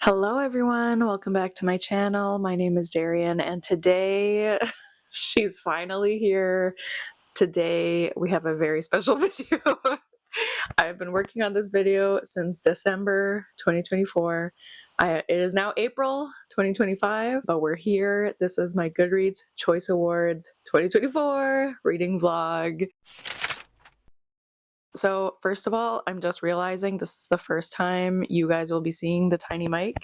Hello everyone, welcome back to my channel. My name is Daryan and today she's finally here. Today we have a very special video. I've been working on this video since December 2024. It is now April 2025, but we're here. This is my Goodreads Choice Awards 2024 reading vlog. So first of all, I'm just realizing this is the first time you guys will be seeing the tiny mic.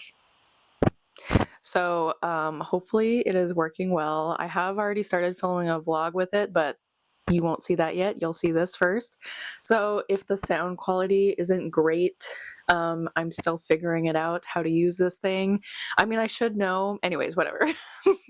So hopefully it is working well. I have already started filming a vlog with it, but you won't see that yet. You'll see this first. So if the sound quality isn't great, I'm still figuring it out how to use this thing. I mean, I should know. Anyways, whatever.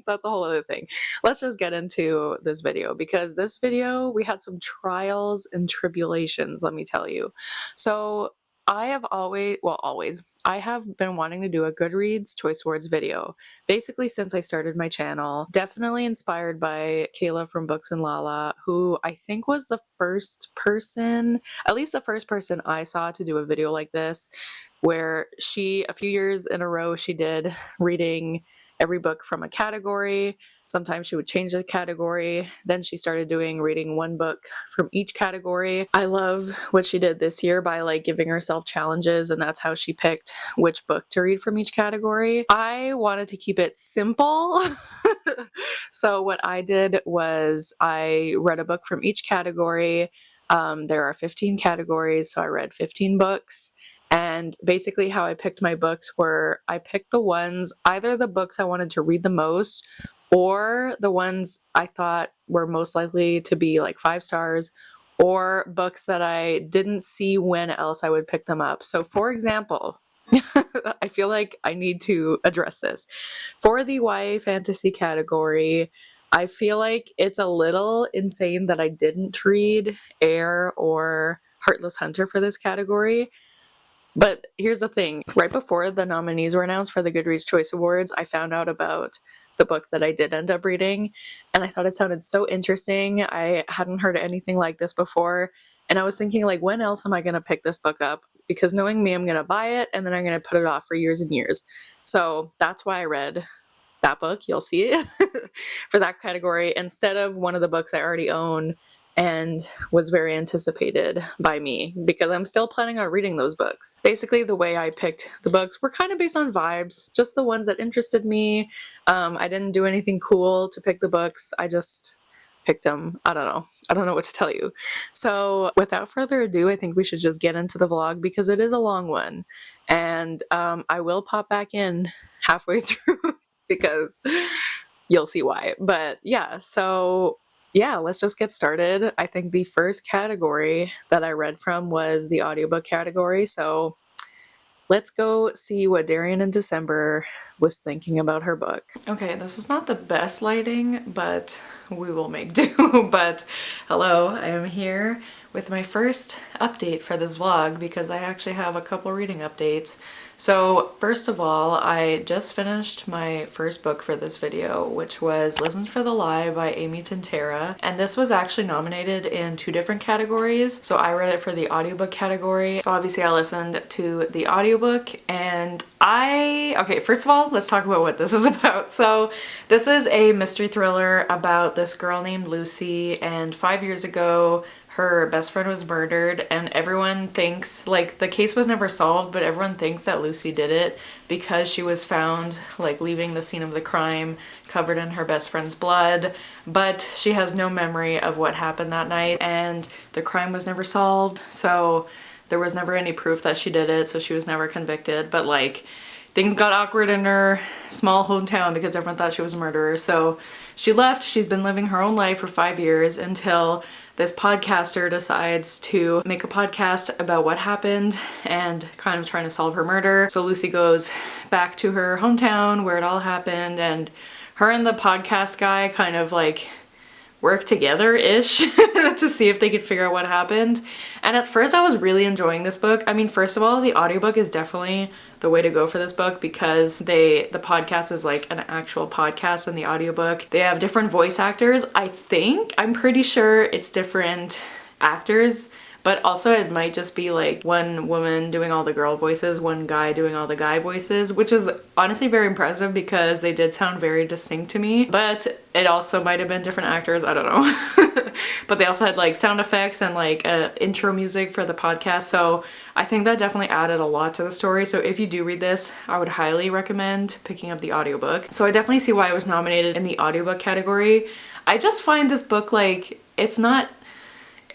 That's a whole other thing. Let's just get into this video because this video, we had some trials and tribulations, let me tell you. So I have I have been wanting to do a Goodreads Choice Awards video, basically since I started my channel. Definitely inspired by Kayla from Books and Lala, who I think was the first person, at least the first person I saw to do a video like this, where she, a few years in a row, she did reading every book from a category. Sometimes she would change the category. Then she started doing reading one book from each category. I love what she did this year by like giving herself challenges, and that's how she picked which book to read from each category. I wanted to keep it simple. So what I did was I read a book from each category. There are 15 categories, so I read 15 books. And basically how I picked my books were I picked the ones, either the books I wanted to read the most or the ones I thought were most likely to be like 5 stars, or books that I didn't see when else I would pick them up. So for example, I feel like I need to address this. For the YA fantasy category, I feel like it's a little insane that I didn't read Air or Heartless Hunter for this category. But here's the thing, right before the nominees were announced for the Goodreads Choice Awards, I found out about the book that I did end up reading, and I thought it sounded so interesting. I hadn't heard anything like this before, and I was thinking, like, when else am I going to pick this book up? Because knowing me, I'm going to buy it, and then I'm going to put it off for years and years. So that's why I read that book, you'll see it, for that category, instead of one of the books I already own and was very anticipated by me, because I'm still planning on reading those books. Basically, the way I picked the books were kind of based on vibes, just the ones that interested me. I didn't do anything cool to pick the books. I just picked them. I don't know what to tell you. So without further ado, I think we should just get into the vlog because it is a long one. And I will pop back in halfway through because you'll see why. But yeah, so yeah, let's just get started. I think the first category that I read from was the audiobook category. So let's go see what Daryan in December was thinking about her book. Okay, this is not the best lighting, but we will make do. But hello, I am here with my first update for this vlog because I actually have a couple reading updates. So first of all, I just finished my first book for this video, which was Listen for the Lie by Amy Tintera. And this was actually nominated in 2 different categories. So I read it for the audiobook category. So obviously I listened to the audiobook and okay, first of all, let's talk about what this is about. So this is a mystery thriller about this girl named Lucy, and 5 years ago, her best friend was murdered, and everyone thinks, like, the case was never solved, but everyone thinks that Lucy did it because she was found, like, leaving the scene of the crime covered in her best friend's blood, but she has no memory of what happened that night, and the crime was never solved, so there was never any proof that she did it, so she was never convicted. But like, things got awkward in her small hometown because everyone thought she was a murderer, so she left. She's been living her own life for 5 years until this podcaster decides to make a podcast about what happened and kind of trying to solve her murder. So Lucy goes back to her hometown where it all happened, and her and the podcast guy kind of like work together-ish to see if they could figure out what happened. And at first I was really enjoying this book. I mean, first of all, the audiobook is definitely the way to go for this book because the podcast is like an actual podcast, and the audiobook, they have different voice actors. I'm pretty sure it's different actors, but also it might just be like one woman doing all the girl voices, one guy doing all the guy voices, which is honestly very impressive because they did sound very distinct to me. But it also might have been different actors, I don't know. But they also had like sound effects and like intro music for the podcast, so I think that definitely added a lot to the story. So if you do read this, I would highly recommend picking up the audiobook. So I definitely see why it was nominated in the audiobook category. I just find this book like, it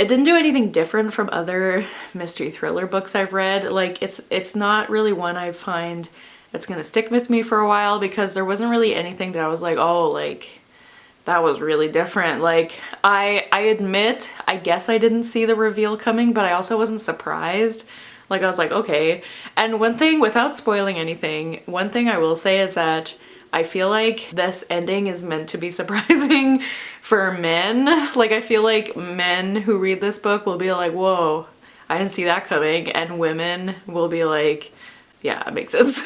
didn't do anything different from other mystery thriller books I've read. Like it's not really one I find that's gonna stick with me for a while, because there wasn't really anything that I was like, oh, like that was really different. Like I admit, I guess I didn't see the reveal coming, but I also wasn't surprised. Like I was like, okay. And one thing, without spoiling anything, one thing I will say is that I feel like this ending is meant to be surprising for men. Like I feel like men who read this book will be like, whoa, I didn't see that coming. And women will be like, yeah, it makes sense.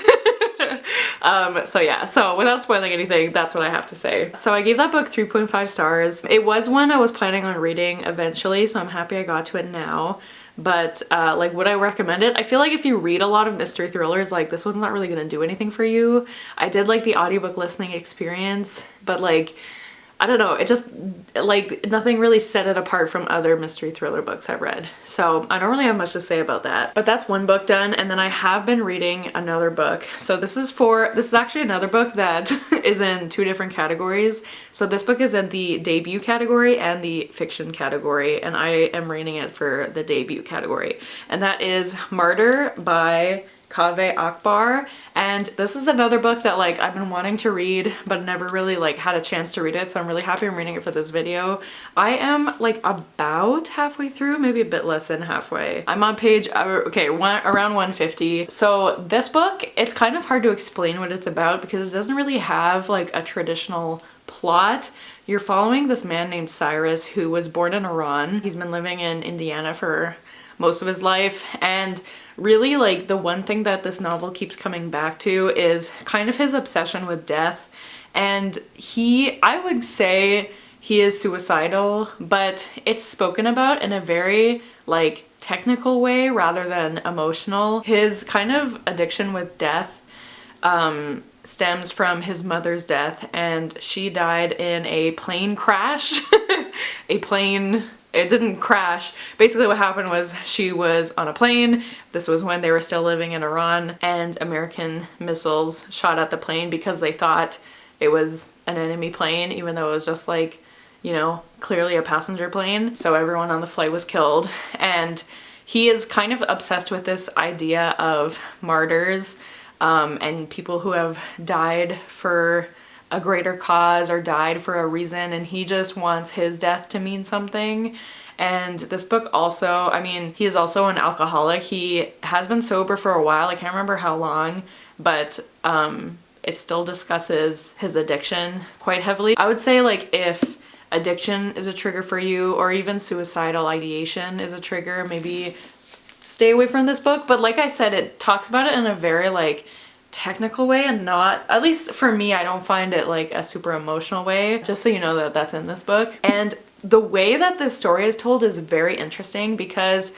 So yeah, so without spoiling anything, that's what I have to say. So I gave that book 3.5 stars. It was one I was planning on reading eventually, so I'm happy I got to it now. But like, would I recommend it? I feel like if you read a lot of mystery thrillers, like this one's not really gonna do anything for you. I did like the audiobook listening experience, but like, I don't know, it just, like, nothing really set it apart from other mystery thriller books I've read. So I don't really have much to say about that. But that's one book done, and then I have been reading another book. So this is actually another book that is in two different categories. So this book is in the debut category and the fiction category, and I am rating it for the debut category. And that is Martyr by Kaveh Akbar. And this is another book that like I've been wanting to read but never really like had a chance to read it, so I'm really happy I'm reading it for this video. I am like about halfway through, maybe a bit less than halfway. I'm on page around 150. So this book, it's kind of hard to explain what it's about because it doesn't really have like a traditional plot. You're following this man named Cyrus who was born in Iran. He's been living in Indiana for most of his life, and really like the one thing that this novel keeps coming back to is kind of his obsession with death. And I would say he is suicidal, but it's spoken about in a very like technical way rather than emotional. His kind of addiction with death stems from his mother's death, and she died in a plane crash. It didn't crash. Basically what happened was she was on a plane. This was when they were still living in Iran, and American missiles shot at the plane because they thought it was an enemy plane, even though it was just like, you know, clearly a passenger plane. So everyone on the flight was killed. And he is kind of obsessed with this idea of martyrs and people who have died for a greater cause or died for a reason, and he just wants his death to mean something. And this book also, I mean, he is also an alcoholic. He has been sober for a while, I can't remember how long, but it still discusses his addiction quite heavily. I would say like if addiction is a trigger for you, or even suicidal ideation is a trigger, maybe stay away from this book. But like I said, it talks about it in a very like technical way, and not, at least for me, I don't find it like a super emotional way, just so you know that that's in this book. And the way that this story is told is very interesting, because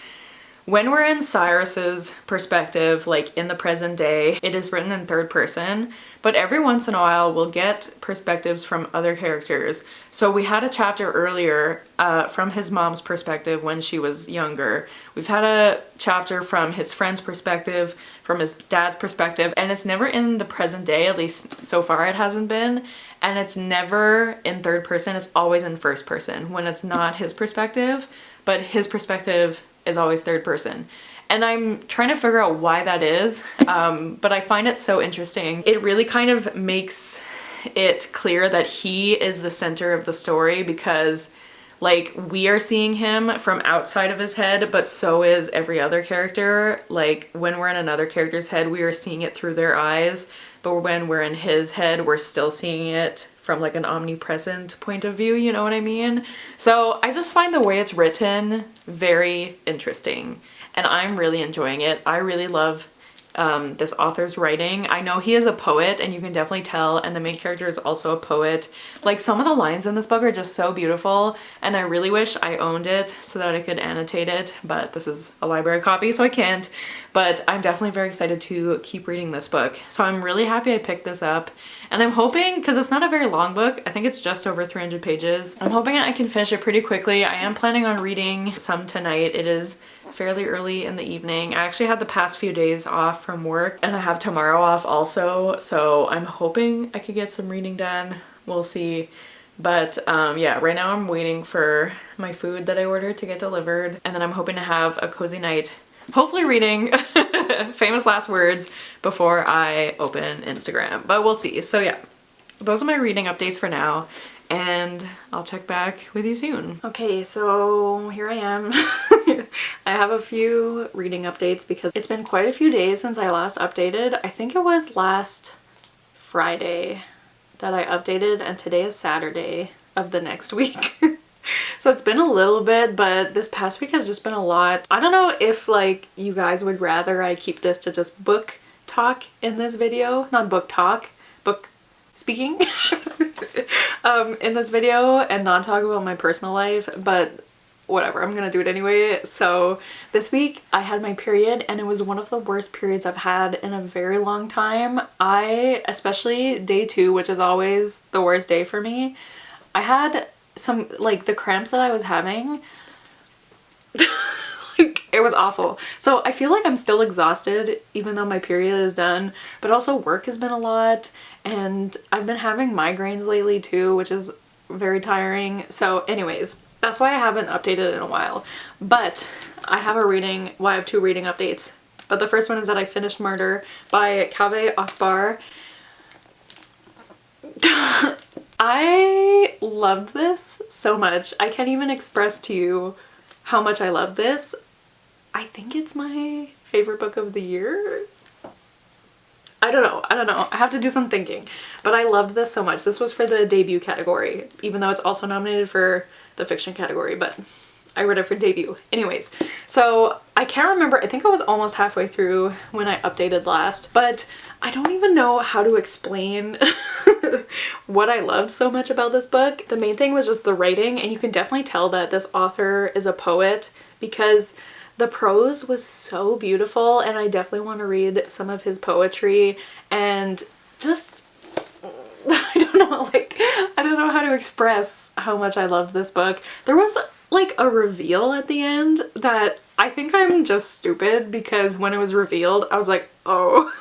when we're in Cyrus's perspective, like in the present day, it is written in third person, but every once in a while we'll get perspectives from other characters. So we had a chapter earlier from his mom's perspective when she was younger. We've had a chapter from his friend's perspective, from his dad's perspective, and it's never in the present day, at least so far it hasn't been. And it's never in third person, it's always in first person when it's not his perspective, but his perspective is always third person. And I'm trying to figure out why that is, but I find it so interesting. It really kind of makes it clear that he is the center of the story, because like we are seeing him from outside of his head, but so is every other character. Like when we're in another character's head, we are seeing it through their eyes, but when we're in his head, we're still seeing it from like an omnipresent point of view, you know what I mean? So I just find the way it's written very interesting, and I'm really enjoying it. I really love this author's writing. I know he is a poet, and you can definitely tell, and the main character is also a poet. Like, some of the lines in this book are just so beautiful, and I really wish I owned it so that I could annotate it, but this is a library copy, so I can't. But I'm definitely very excited to keep reading this book. So I'm really happy I picked this up, and I'm hoping, because it's not a very long book, I think it's just over 300 pages, I'm hoping I can finish it pretty quickly. I am planning on reading some tonight. It is fairly early in the evening. I actually had the past few days off from work, and I have tomorrow off also, so I'm hoping I could get some reading done. We'll see. But yeah, right now I'm waiting for my food that I ordered to get delivered, and then I'm hoping to have a cozy night, hopefully reading famous last words before I open Instagram, but we'll see. So yeah, those are my reading updates for now, and I'll check back with you soon. Okay, so here I am. I have a few reading updates because it's been quite a few days since I last updated. I think it was last Friday that I updated, and today is Saturday of the next week. So it's been a little bit, but this past week has just been a lot. I don't know if like you guys would rather I keep this to just book talk in this video, not book talk, book speaking in this video, and not talk about my personal life, but whatever, I'm gonna do it anyway. So this week I had my period, and it was one of the worst periods I've had in a very long time. Especially day 2, which is always the worst day for me, I had some, like, the cramps that I was having, like, it was awful. So I feel like I'm still exhausted even though my period is done, but also work has been a lot, and I've been having migraines lately too, which is very tiring. So anyways, that's why I haven't updated in a while. But I have a reading, well, I have 2 reading updates. But the first one is that I finished Murder by Kaveh Akbar. I loved this so much. I can't even express to you how much I love this. I think it's my favorite book of the year. I don't know. I have to do some thinking. But I loved this so much. This was for the debut category, even though it's also nominated for the fiction category, but I read it for debut. Anyways, so I can't remember, I think I was almost halfway through when I updated last, but I don't even know how to explain what I loved so much about this book. The main thing was just the writing, and you can definitely tell that this author is a poet because the prose was so beautiful, and I definitely want to read some of his poetry. And just I don't know, like, I don't know how to express how much I loved this book. There was like a reveal at the end that I think I'm just stupid, because when it was revealed I was like, oh,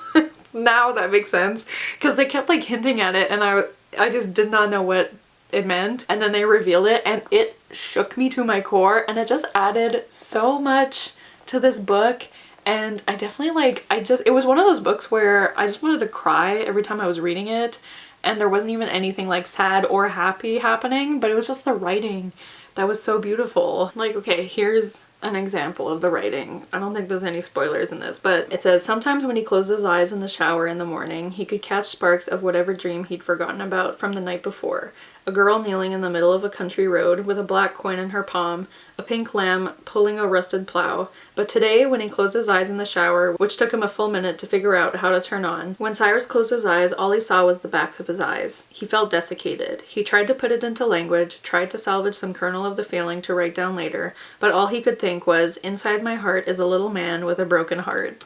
now that makes sense, because they kept like hinting at it, and I just did not know what it meant, and then they revealed it, and it shook me to my core, and it just added so much to this book. And I definitely like, it was one of those books where I just wanted to cry every time I was reading it, and there wasn't even anything like sad or happy happening, but it was just the writing that was so beautiful. Like, okay, here's an example of the writing. I don't think there's any spoilers in this, but it says, sometimes when he closed his eyes in the shower in the morning, he could catch sparks of whatever dream he'd forgotten about from the night before. A girl kneeling in the middle of a country road with a black coin in her palm, a pink lamb pulling a rusted plow. But today, when he closed his eyes in the shower, which took him a full minute to figure out how to turn on, when Cyrus closed his eyes, all he saw was the backs of his eyes. He felt desiccated. He tried to put it into language, tried to salvage some kernel of the feeling to write down later, but all he could think was, inside my heart is a little man with a broken heart.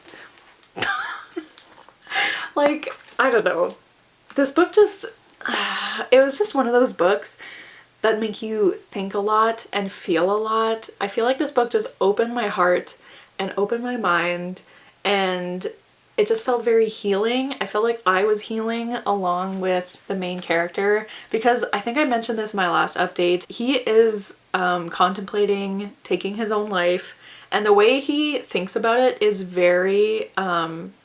Like, I don't know. This book just, it was just one of those books that make you think a lot and feel a lot. I feel like this book just opened my heart and opened my mind, and it just felt very healing. I felt like I was healing along with the main character, because I think I mentioned this in my last update. He is contemplating taking his own life, and the way he thinks about it is very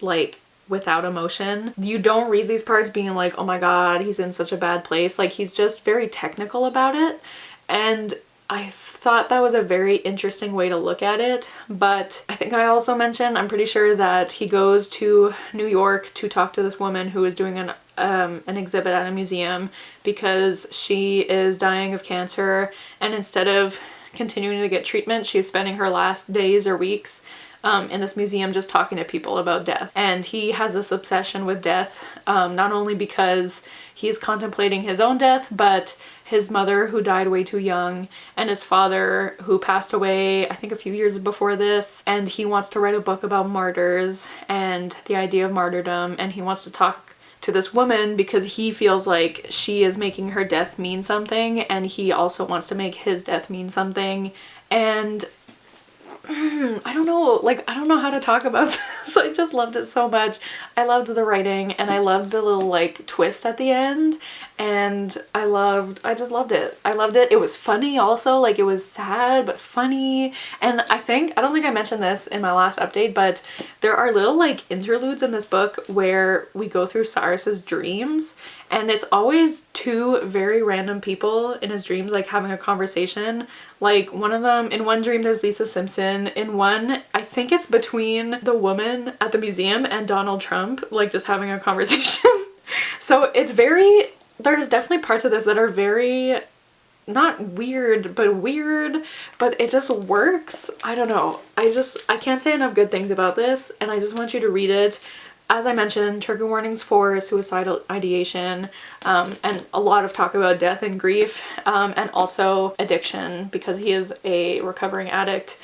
like without emotion. You don't read these parts being like, oh my god, he's in such a bad place. Like, he's just very technical about it, and I thought that was a very interesting way to look at it. But I think I also mentioned, I'm pretty sure, that he goes to New York to talk to this woman who is doing an exhibit at a museum because she is dying of cancer, and instead of continuing to get treatment, she's spending her last days or weeks in this museum just talking to people about death. And he has this obsession with death, not only because he's contemplating his own death, but his mother who died way too young, and his father who passed away I think a few years before this, and he wants to write a book about martyrs and the idea of martyrdom, and he wants to talk to this woman because he feels like she is making her death mean something, and he also wants to make his death mean something. And I don't know, like, I don't know how to talk about this. I just loved it so much. I loved the writing, and I loved the little like twist at the end, and I just loved it. I loved it. It was funny also, like it was sad but funny. And I don't think I mentioned this in my last update, but there are little like interludes in this book where we go through Cyrus's dreams, and it's always two very random people in his dreams like having a conversation. Like one of them, in one dream there's Lisa Simpson, in one I think it's between the woman at the museum and Donald Trump, like just having a conversation. So it's very, there's definitely parts of this that are very, not weird, but it just works. I don't know. I can't say enough good things about this, and I just want you to read it. As I mentioned, trigger warnings for suicidal ideation, and a lot of talk about death and grief, and also addiction, because he is a recovering addict.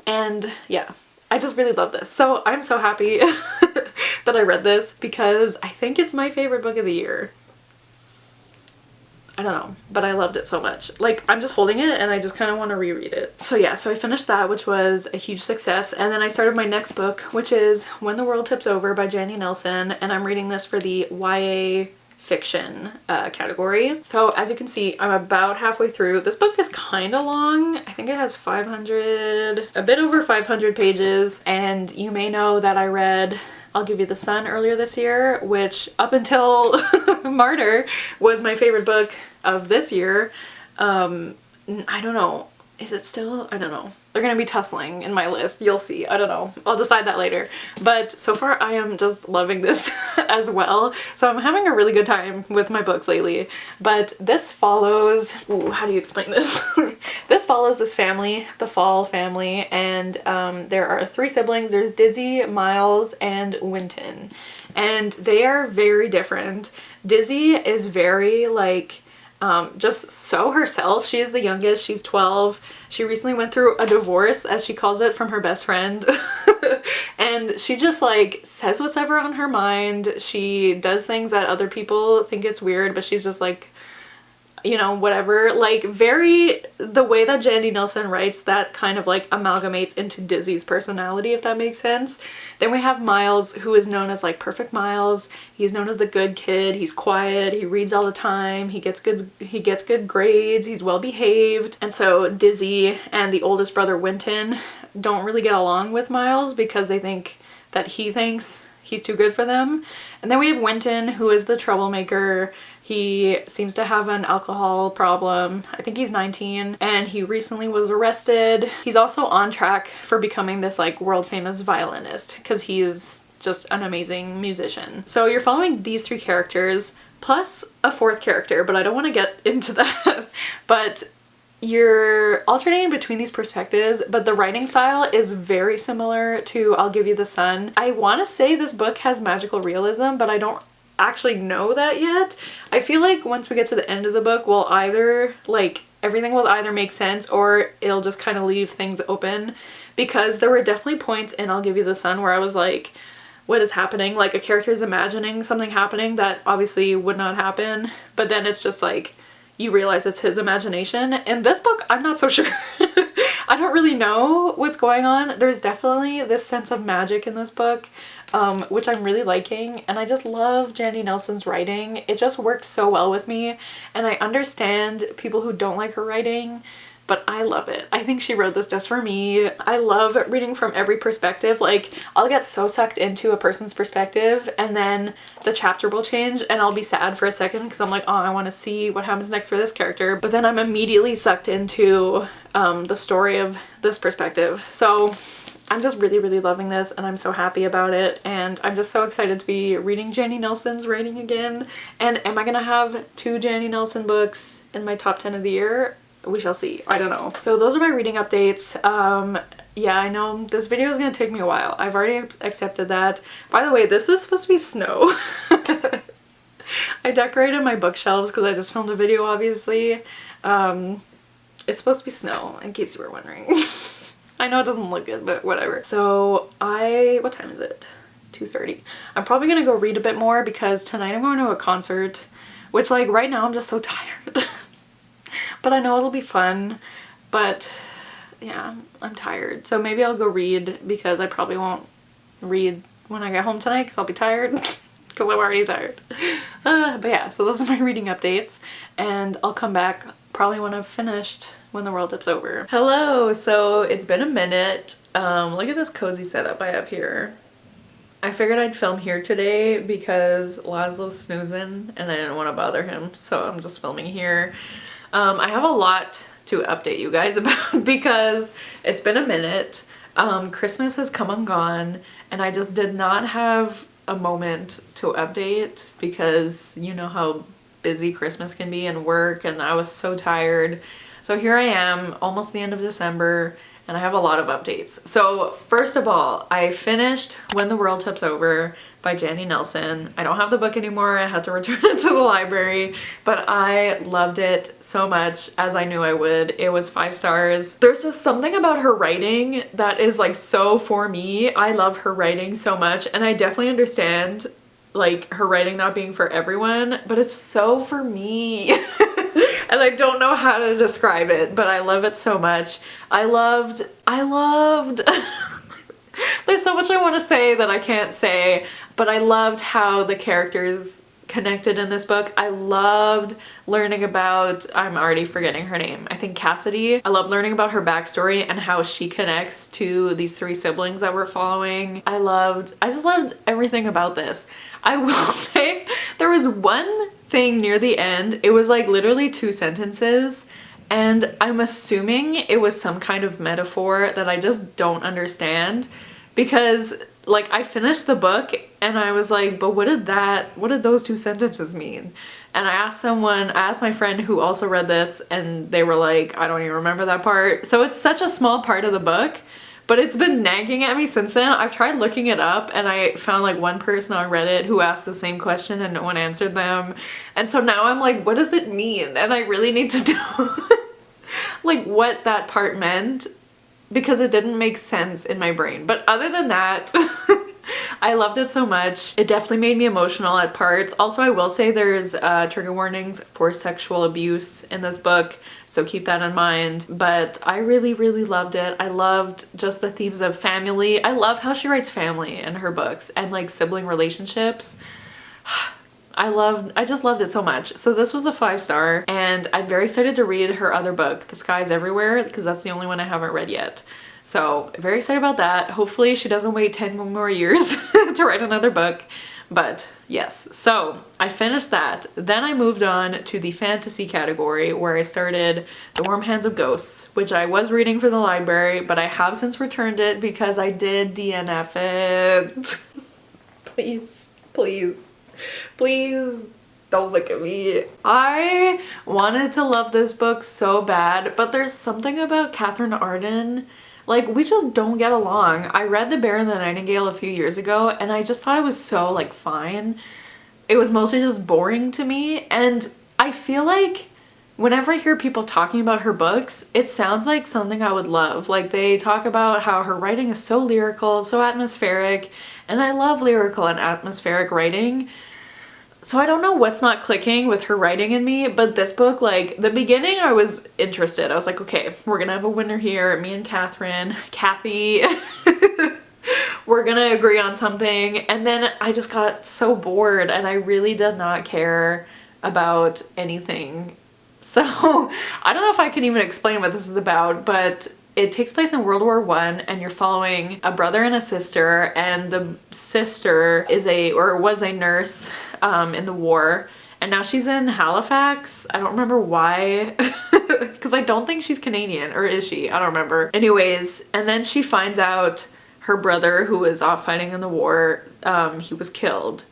And yeah, I just really love this. So I'm so happy that I read this, because I think it's my favorite book of the year. I don't know, but I loved it so much. Like, I'm just holding it and I just kind of want to reread it. So yeah, so I finished that, which was a huge success. And then I started my next book, which is When the World Tips Over by Jandy Nelson. And I'm reading this for the YA fiction category. So as you can see, I'm about halfway through. This book is kind of long. I think it has a bit over 500 pages. And you may know that I read I'll Give You the Sun earlier this year, which up until Martyr was my favorite book of this year. I don't know. Is it still? I don't know. They're gonna be tussling in my list. You'll see. I don't know. I'll decide that later. But so far I am just loving this as well. So I'm having a really good time with my books lately. But this follows, ooh, how do you explain this? This follows this family, the Fall family, and there are 3 siblings. There's Dizzy, Miles, and Winton. And they are very different. Dizzy is very like, just so herself. She is the youngest. She's 12. She recently went through a divorce, as she calls it, from her best friend. And she just like says what's ever on her mind. She does things that other people think it's weird, but she's just like, you know, whatever. Like, very, the way that Jandy Nelson writes, that kind of like amalgamates into Dizzy's personality, if that makes sense. Then we have Miles, who is known as like Perfect Miles. He's known as the good kid. He's quiet. He reads all the time. He gets good grades. He's well behaved. And so Dizzy and the oldest brother Winton don't really get along with Miles because they think that he thinks he's too good for them. And then we have Winton, who is the troublemaker. He seems to have an alcohol problem. I think he's 19, and he recently was arrested. He's also on track for becoming this like world famous violinist, because he's just an amazing musician. So you're following these 3 characters plus a 4th character, but I don't want to get into that. But you're alternating between these perspectives, but the writing style is very similar to I'll Give You the Sun. I want to say this book has magical realism, but I don't actually know that yet. I feel like once we get to the end of the book, we'll either, like, everything will either make sense or it'll just kind of leave things open, because there were definitely points in I'll Give You the Sun where I was like, what is happening? Like, a character is imagining something happening that obviously would not happen, but then it's just like, you realize it's his imagination. In this book, I'm not so sure. I don't really know what's going on. There's definitely this sense of magic in this book, which I'm really liking, and I just love Jandy Nelson's writing. It just works so well with me, and I understand people who don't like her writing, but I love it. I think she wrote this just for me. I love reading from every perspective. Like, I'll get so sucked into a person's perspective, and then the chapter will change and I'll be sad for a second because I'm like, oh, I want to see what happens next for this character, but then I'm immediately sucked into the story of this perspective. So I'm just really, really loving this, and I'm so happy about it, and I'm just so excited to be reading Jandy Nelson's writing again. And am I gonna have 2 Jandy Nelson books in my top 10 of the year? We shall see. I don't know. So those are my reading updates. Yeah, I know this video is gonna take me a while. I've already accepted that. By the way, this is supposed to be snow. I decorated my bookshelves because I just filmed a video, obviously. It's supposed to be snow, in case you were wondering. I know it doesn't look good, but whatever. So what time is it? 2:30. I'm probably gonna go read a bit more because tonight I'm going to a concert, which like right now I'm just so tired. But I know it'll be fun, but yeah, I'm tired. So maybe I'll go read because I probably won't read when I get home tonight because I'll be tired because I'm already tired. But yeah, so those are my reading updates and I'll come back probably when I've finished When the World Tips Over. Hello, so it's been a minute. Look at this cozy setup I have here. I figured I'd film here today because Laszlo's snoozing and I didn't want to bother him, so I'm just filming here. I have a lot to update you guys about because it's been a minute. Christmas has come and gone and I just did not have a moment to update because you know how busy Christmas can be and work, and I was so tired. So here I am, almost the end of December, and I have a lot of updates. So first of all, I finished When the World Tips Over by Jandy Nelson. I don't have the book anymore. I had to return it to the library, but I loved it so much, as I knew I would. It was 5 stars. There's just something about her writing that is like so for me. I love her writing so much, and I definitely understand like her writing not being for everyone, but it's so for me. And I don't know how to describe it, but I love it so much. I loved there's so much I want to say that I can't say, but I loved how the characters connected in this book. I loved learning about, I'm already forgetting her name, I think Cassidy. I love learning about her backstory and how she connects to these 3 siblings that we're following. I just loved everything about this. I will say there was one thing near the end. It was like literally 2 sentences and I'm assuming it was some kind of metaphor that I just don't understand, because like I finished the book and I was like, but what did those 2 sentences mean? And I asked my friend who also read this, and they were like, I don't even remember that part. So it's such a small part of the book, but it's been nagging at me since then. I've tried looking it up and I found like one person on Reddit who asked the same question and no one answered them. And so now I'm like, what does it mean? And I really need to know like what that part meant, because it didn't make sense in my brain. But other than that, I loved it so much. It definitely made me emotional at parts. Also, I will say there's trigger warnings for sexual abuse in this book, so keep that in mind. But I really, really loved it. I loved just the themes of family. I love how she writes family in her books and like sibling relationships. I just loved it so much. So this was a 5-star, and I'm very excited to read her other book, The Sky's Everywhere, because that's the only one I haven't read yet. So very excited about that. Hopefully she doesn't wait 10 more years to write another book. But yes, so I finished that. Then I moved on to the fantasy category, where I started The Warm Hands of Ghosts, which I was reading for the library, but I have since returned it because I did DNF it. Please, please, please don't look at me. I wanted to love this book so bad, but there's something about Catherine Arden, like we just don't get along. I read The Bear and the Nightingale a few years ago and I just thought it was so like fine. It was mostly just boring to me, and I feel like whenever I hear people talking about her books, it sounds like something I would love. Like they talk about how her writing is so lyrical, so atmospheric, and I love lyrical and atmospheric writing. So I don't know what's not clicking with her writing in me, but this book, like the beginning I was interested. I was like, okay, we're gonna have a winner here. Me and Kathy, we're gonna agree on something. And then I just got so bored and I really did not care about anything. So I don't know if I can even explain what this is about, but it takes place in World War I, and you're following a brother and a sister, and the sister was a nurse in the war, and now she's in Halifax. I don't remember why, because I don't think she's Canadian, or is she? I don't remember. Anyways, and then she finds out her brother, who was off fighting in the war, he was killed.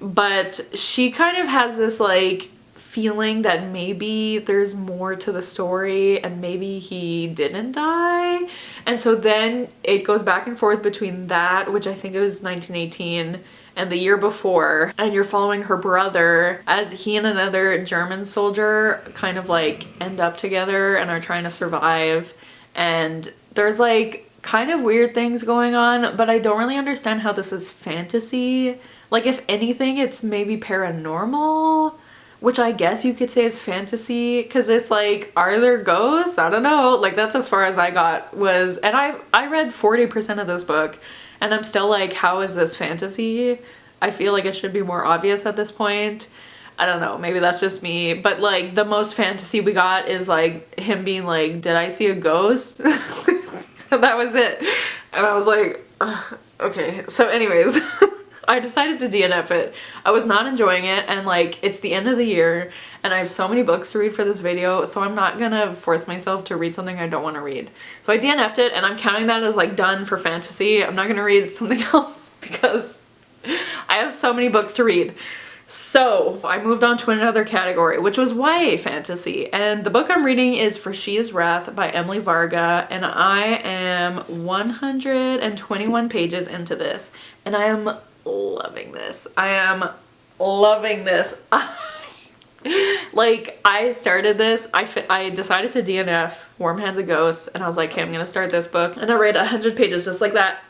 But she kind of has this like feeling that maybe there's more to the story and maybe he didn't die. And so then it goes back and forth between that, which I think it was 1918, and the year before, and you're following her brother as he and another German soldier kind of like end up together and are trying to survive. And there's like kind of weird things going on, but I don't really understand how this is fantasy. Like, if anything, it's maybe paranormal, which I guess you could say is fantasy, because it's like, are there ghosts? I don't know. Like, that's as far as I got was, and I read 40% of this book, and I'm still like, how is this fantasy? I feel like it should be more obvious at this point. I don't know, maybe that's just me, but like the most fantasy we got is like him being like, did I see a ghost? That was it. And I was like, ugh, okay. So anyways, I decided to DNF it. I was not enjoying it, and like it's the end of the year and I have so many books to read for this video, so I'm not gonna force myself to read something I don't want to read. So I DNF'd it, and I'm counting that as like done for fantasy. I'm not gonna read something else because I have so many books to read. So I moved on to another category, which was YA fantasy, and the book I'm reading is For She Is Wrath by Emily Varga, and I am 121 pages into this, and I am loving this. I am loving this. Like, I started this, I decided to DNF Warm Hands of Ghosts, and I was like, okay, I'm gonna start this book, and I read 100 pages just like that.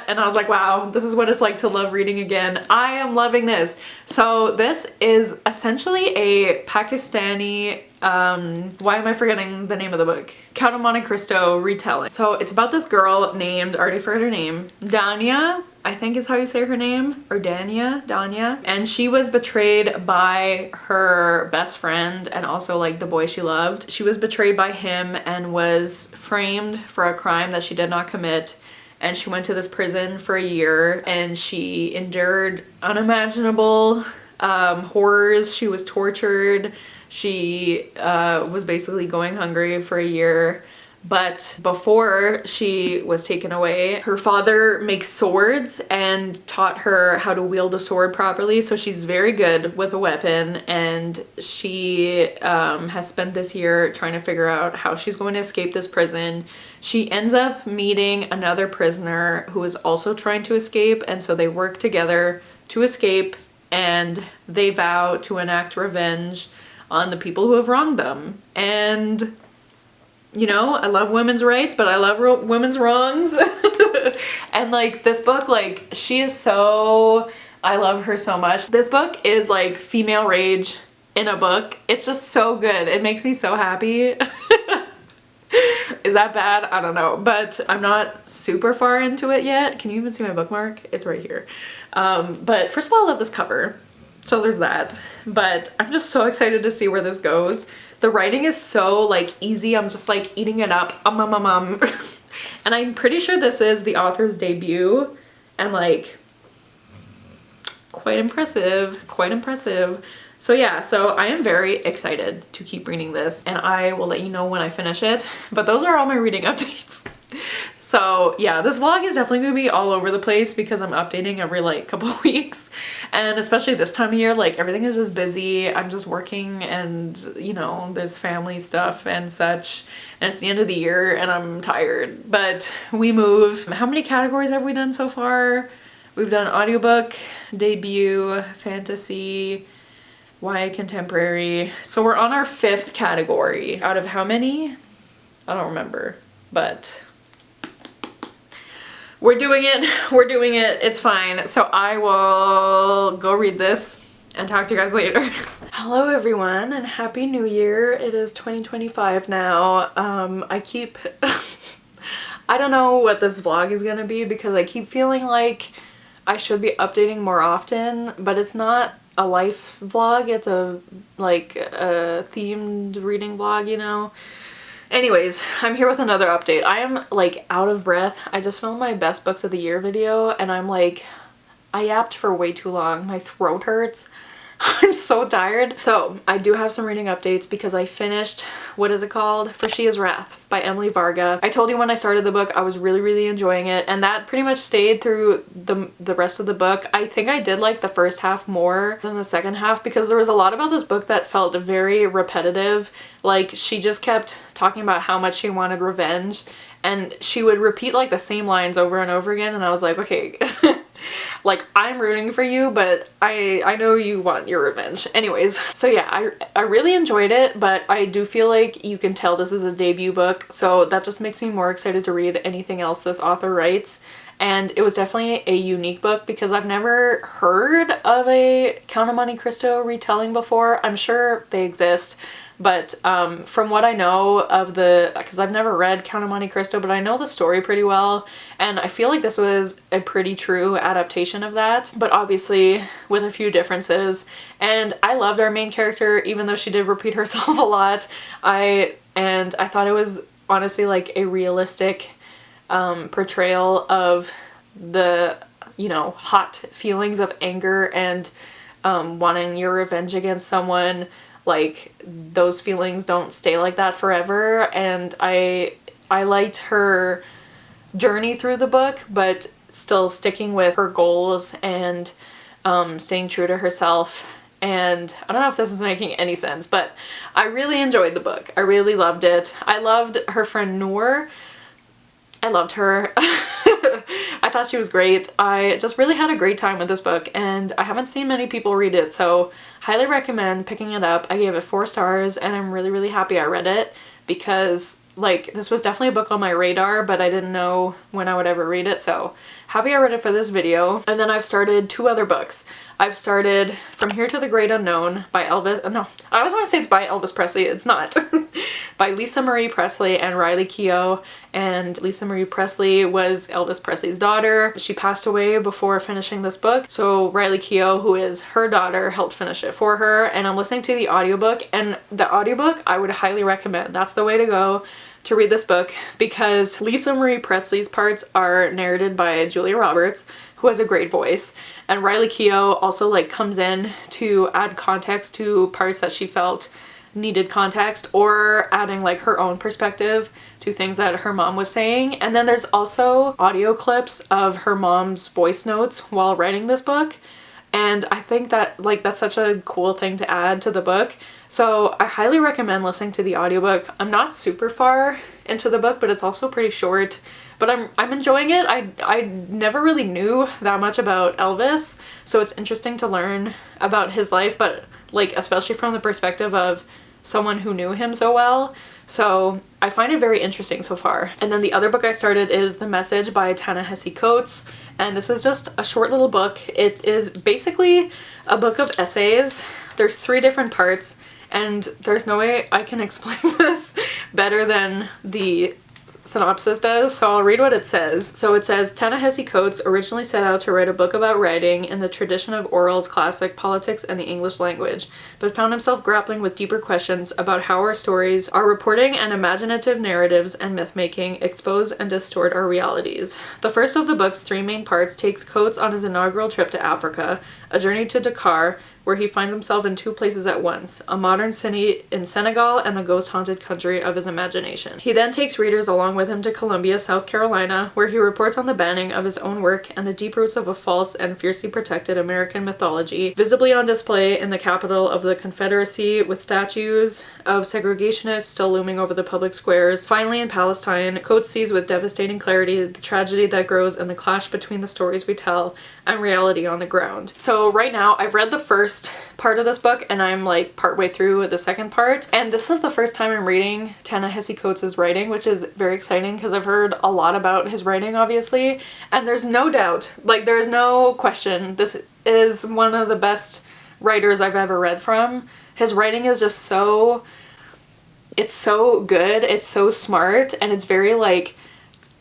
And I was like, wow, this is what it's like to love reading again. I am loving this. So this is essentially a Pakistani, why am I forgetting the name of the book? Count of Monte Cristo retelling. So it's about this girl named, I already forgot her name, Danya, I think is how you say her name, or Danya, and she was betrayed by her best friend and also like the boy she loved. She was betrayed by him and was framed for a crime that she did not commit. And she went to this prison for a year, and she endured unimaginable horrors. She was tortured. She was basically going hungry for a year. But before she was taken away, her father makes swords and taught her how to wield a sword properly. So she's very good with a weapon, and she has spent this year trying to figure out how she's going to escape this prison. She ends up meeting another prisoner who is also trying to escape, and so they work together to escape, and they vow to enact revenge on the people who have wronged them. And you know, I love women's rights, but I love women's wrongs. And like this book, like she is so, I love her so much. This book is like female rage in a book. It's just so good. It makes me so happy. Is that bad? I don't know, but I'm not super far into it yet. Can you even see my bookmark? It's right here. But first of all, I love this cover. So there's that, but I'm just so excited to see where this goes. The writing is so like easy. I'm just like eating it up. And I'm pretty sure this is the author's debut, and like quite impressive, quite impressive. So yeah, so I am very excited to keep reading this, and I will let you know when I finish it. But those are all my reading updates. So yeah, this vlog is definitely gonna be all over the place because I'm updating every like couple of weeks, and especially this time of year, like everything is just busy. I'm just working, and you know, there's family stuff and such, and it's the end of the year and I'm tired. But we move. How many categories have we done so far? We've done audiobook, debut, fantasy, YA contemporary. So we're on our 5th category out of how many? I don't remember, but we're doing it. We're doing it. It's fine. So I will go read this and talk to you guys later. Hello everyone, and happy new year. It is 2025 now. I don't know what this vlog is gonna be because I keep feeling like I should be updating more often, but it's not a life vlog. It's a like a themed reading vlog, you know. Anyways, I'm here with another update. I am like out of breath. I just filmed my best books of the year video, and I'm like, I yapped for way too long. My throat hurts. I'm so tired. So I do have some reading updates because I finished, what is it called? For She Is Wrath by Emily Varga. I told you when I started the book I was really enjoying it, and that pretty much stayed through the rest of the book. I think I did like the first half more than the second half because there was a lot about this book that felt very repetitive. Like, she just kept talking about how much she wanted revenge, and she would repeat like the same lines over and over again, and I was like, okay, like, I'm rooting for you, but I know you want your revenge. Anyways, so yeah, I really enjoyed it, but I do feel like you can tell this is a debut book, so that just makes me more excited to read anything else this author writes. And it was definitely a unique book because I've never heard of a Count of Monte Cristo retelling before. I'm sure they exist, but from what I know of because I've never read Count of Monte Cristo, but I know the story pretty well, and I feel like this was a pretty true adaptation of that, but obviously with a few differences. And I loved our main character, even though she did repeat herself a lot. I thought it was honestly like a realistic portrayal of the, you know, hot feelings of anger and wanting your revenge against someone. Like, those feelings don't stay like that forever, and I liked her journey through the book, but still sticking with her goals and staying true to herself. And I don't know if this is making any sense, but I really enjoyed the book. I really loved it. I loved her friend Noor. I loved her. I thought she was great. I just really had a great time with this book, and I haven't seen many people read it, so highly recommend picking it up. I gave it 4 stars, and I'm really happy I read it because, like, this was definitely a book on my radar, but I didn't know when I would ever read it, so happy I read it for this video. And then I've started 2 other books. I've started From Here to the Great Unknown by no, I always want to say it's by Elvis Presley. It's not. By Lisa Marie Presley and Riley Keough. And Lisa Marie Presley was Elvis Presley's daughter. She passed away before finishing this book, so Riley Keough, who is her daughter, helped finish it for her. And I'm listening to the audiobook, and the audiobook I would highly recommend. That's the way to go to read this book, because Lisa Marie Presley's parts are narrated by Julia Roberts, who has a great voice, and Riley Keough also like comes in to add context to parts that she felt needed context, or adding like her own perspective to things that her mom was saying. And then there's also audio clips of her mom's voice notes while writing this book, and I think that like that's such a cool thing to add to the book. So I highly recommend listening to the audiobook. I'm not super far into the book, but it's also pretty short, but I'm enjoying it. I never really knew that much about Elvis, so it's interesting to learn about his life, but like especially from the perspective of someone who knew him so well. So I find it very interesting so far. And then the other book I started is The Message by Ta-Nehisi Coates, and this is just a short little book. It is basically a book of essays. There's 3 different parts, and there's no way I can explain this better than the synopsis does, so I'll read what it says. So it says, Ta-Nehisi Coates originally set out to write a book about writing in the tradition of Orwell's classic Politics and the English Language, but found himself grappling with deeper questions about how our stories, our reporting and imaginative narratives and myth-making expose and distort our realities. The first of the book's 3 main parts takes Coates on his inaugural trip to Africa, a journey to Dakar, where he finds himself in 2 places at once, a modern city in Senegal and the ghost-haunted country of his imagination. He then takes readers along with him to Columbia, South Carolina, where he reports on the banning of his own work and the deep roots of a false and fiercely protected American mythology, visibly on display in the capital of the Confederacy, with statues of segregationists still looming over the public squares. Finally, in Palestine, Coates sees with devastating clarity the tragedy that grows in the clash between the stories we tell and reality on the ground. So right now, I've read the first part of this book, and I'm like partway through the second part, and this is the first time I'm reading Ta-Nehisi Coates' writing, which is very exciting because I've heard a lot about his writing, obviously, and there's no doubt, like there's no question, this is one of the best writers I've ever read from. His writing is just so, it's so good, it's so smart, and it's very like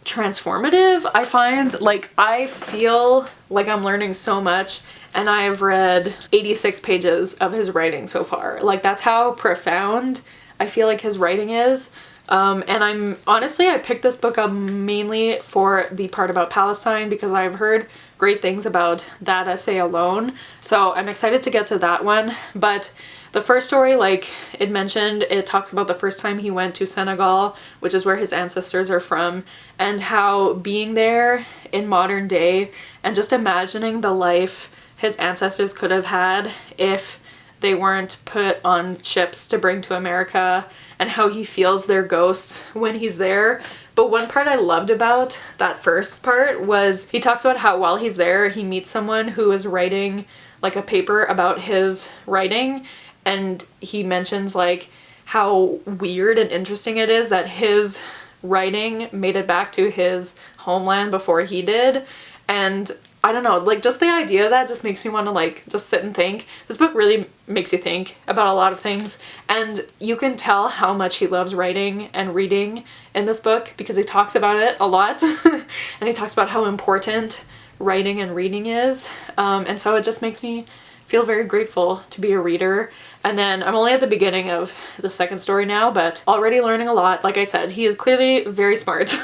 transformative. I find, like, I feel like I'm learning so much, and I've read 86 pages of his writing so far. Like, that's how profound I feel like his writing is. And I picked this book up mainly for the part about Palestine because I've heard great things about that essay alone. So I'm excited to get to that one. But the first story, like it mentioned, it talks about the first time he went to Senegal, which is where his ancestors are from, and how being there in modern day and just imagining the life his ancestors could have had if they weren't put on ships to bring to America, and how he feels their ghosts when he's there. But one part I loved about that first part was he talks about how while he's there, he meets someone who is writing like a paper about his writing, and he mentions like how weird and interesting it is that his writing made it back to his homeland before he did. And I don't know, like just the idea of that just makes me want to like just sit and think. This book really makes you think about a lot of things, and you can tell how much he loves writing and reading in this book because he talks about it a lot and he talks about how important writing and reading is, and so it just makes me feel very grateful to be a reader. And then I'm only at the beginning of the second story now, but already learning a lot. Like I said, he is clearly very smart.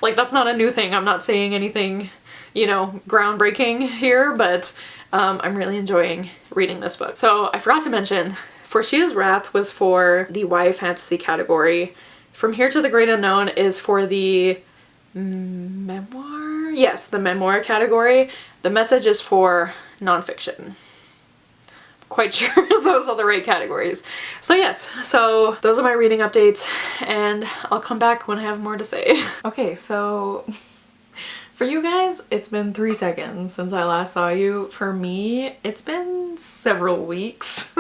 Like that's not a new thing. I'm not saying anything, you know, groundbreaking here, but I'm really enjoying reading this book. So I forgot to mention, For Shia's Wrath was for the YA fantasy category. From Here to the Great Unknown is for the memoir? Yes, the memoir category. The Message is for nonfiction. Quite sure those are the right categories. So yes, so those are my reading updates, and I'll come back when I have more to say. Okay, so for you guys, it's been 3 seconds since I last saw you. For me, it's been several weeks.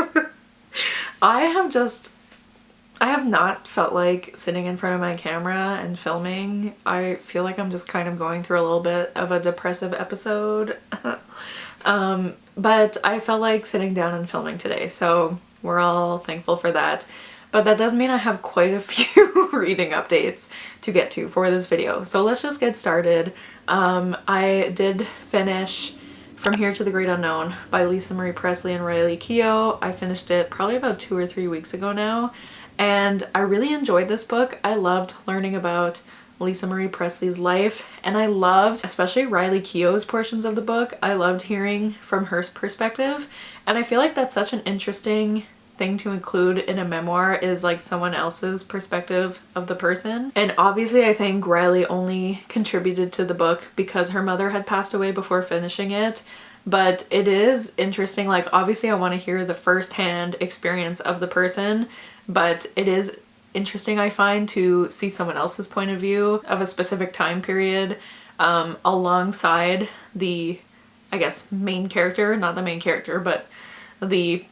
I have not felt like sitting in front of my camera and filming. I feel like I'm just kind of going through a little bit of a depressive episode. But I felt like sitting down and filming today, so we're all thankful for that. But that does mean I have quite a few reading updates to get to for this video. So let's just get started. I did finish From Here to the Great Unknown by Lisa Marie Presley and Riley Keough. I finished it probably about 2 or 3 weeks ago now, and I really enjoyed this book. I loved learning about Lisa Marie Presley's life, and I loved especially Riley Keough's portions of the book. I loved hearing from her perspective, and I feel like that's such an interesting thing to include in a memoir, is like someone else's perspective of the person. And obviously I think Riley only contributed to the book because her mother had passed away before finishing it, but it is interesting. Like obviously I want to hear the first-hand experience of the person, but it is interesting, I find, to see someone else's point of view of a specific time period alongside the, I guess, main character, not the main character, but the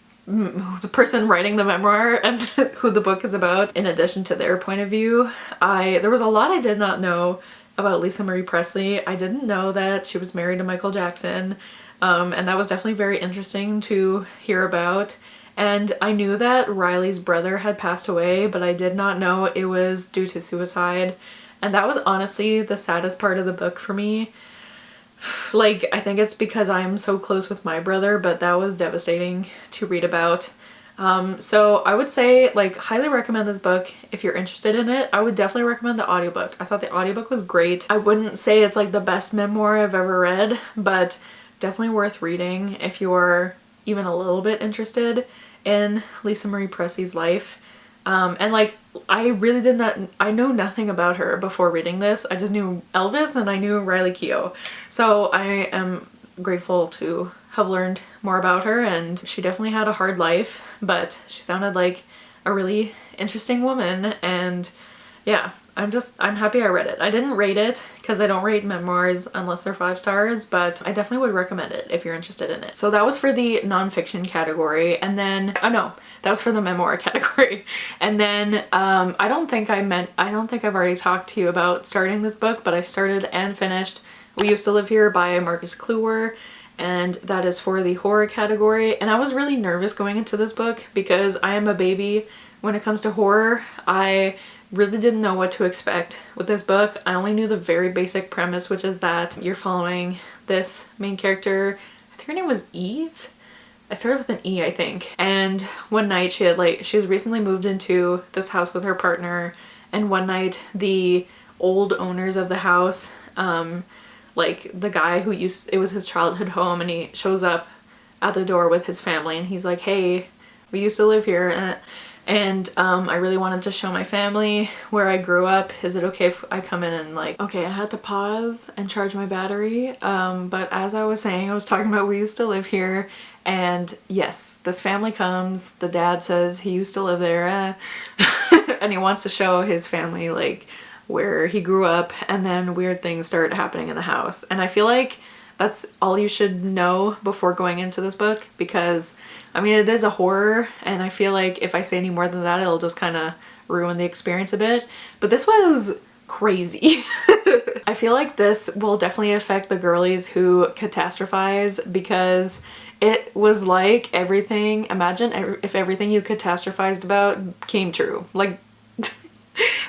person writing the memoir and who the book is about, in addition to their point of view. There was a lot I did not know about Lisa Marie Presley. I didn't know that she was married to Michael Jackson, and that was definitely very interesting to hear about. And I knew that Riley's brother had passed away, but I did not know it was due to suicide. And that was honestly the saddest part of the book for me. Like, I think it's because I'm so close with my brother, but that was devastating to read about. So I would say, like, highly recommend this book if you're interested in it. I would definitely recommend the audiobook. I thought the audiobook was great. I wouldn't say it's like the best memoir I've ever read, but definitely worth reading if you're even a little bit interested in Lisa Marie Presley's life. And like, I really did not, I know nothing about her before reading this. I just knew Elvis and I knew Riley Keough. So I am grateful to have learned more about her, and she definitely had a hard life, but she sounded like a really interesting woman. And yeah, I'm happy I read it. I didn't rate it because I don't rate memoirs unless they're 5 stars, but I definitely would recommend it if you're interested in it. So that was for the nonfiction category, and then, oh no, that was for the memoir category. And then I don't think I've already talked to you about starting this book, but I've started and finished We Used to Live Here by Marcus Kluwer, and that is for the horror category. And I was really nervous going into this book because I am a baby when it comes to horror. I really didn't know what to expect with this book. I only knew the very basic premise, which is that you're following this main character. I think her name was Eve. I started with an E, I think. And one night she was recently moved into this house with her partner, and one night the old owners of the house like the guy who it was his childhood home, and he shows up at the door with his family and he's like, hey, we used to live here, and I really wanted to show my family where I grew up. Is it okay if I come in and like, okay, I had to pause and charge my battery. But as I was saying, I was talking about we used to live here, and yes, this family comes, the dad says he used to live there, and he wants to show his family like where he grew up, and then weird things start happening in the house. And I feel like that's all you should know before going into this book, because I mean, it is a horror, and I feel like if I say any more than that, it'll just kind of ruin the experience a bit. But this was crazy. I feel like this will definitely affect the girlies who catastrophize, because it was like everything, imagine if everything you catastrophized about came true. Like,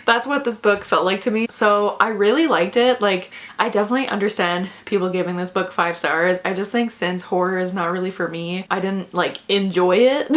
that's what this book felt like to me. So I really liked it. Like, I definitely understand people giving this book 5 stars. I just think since horror is not really for me, I didn't like enjoy it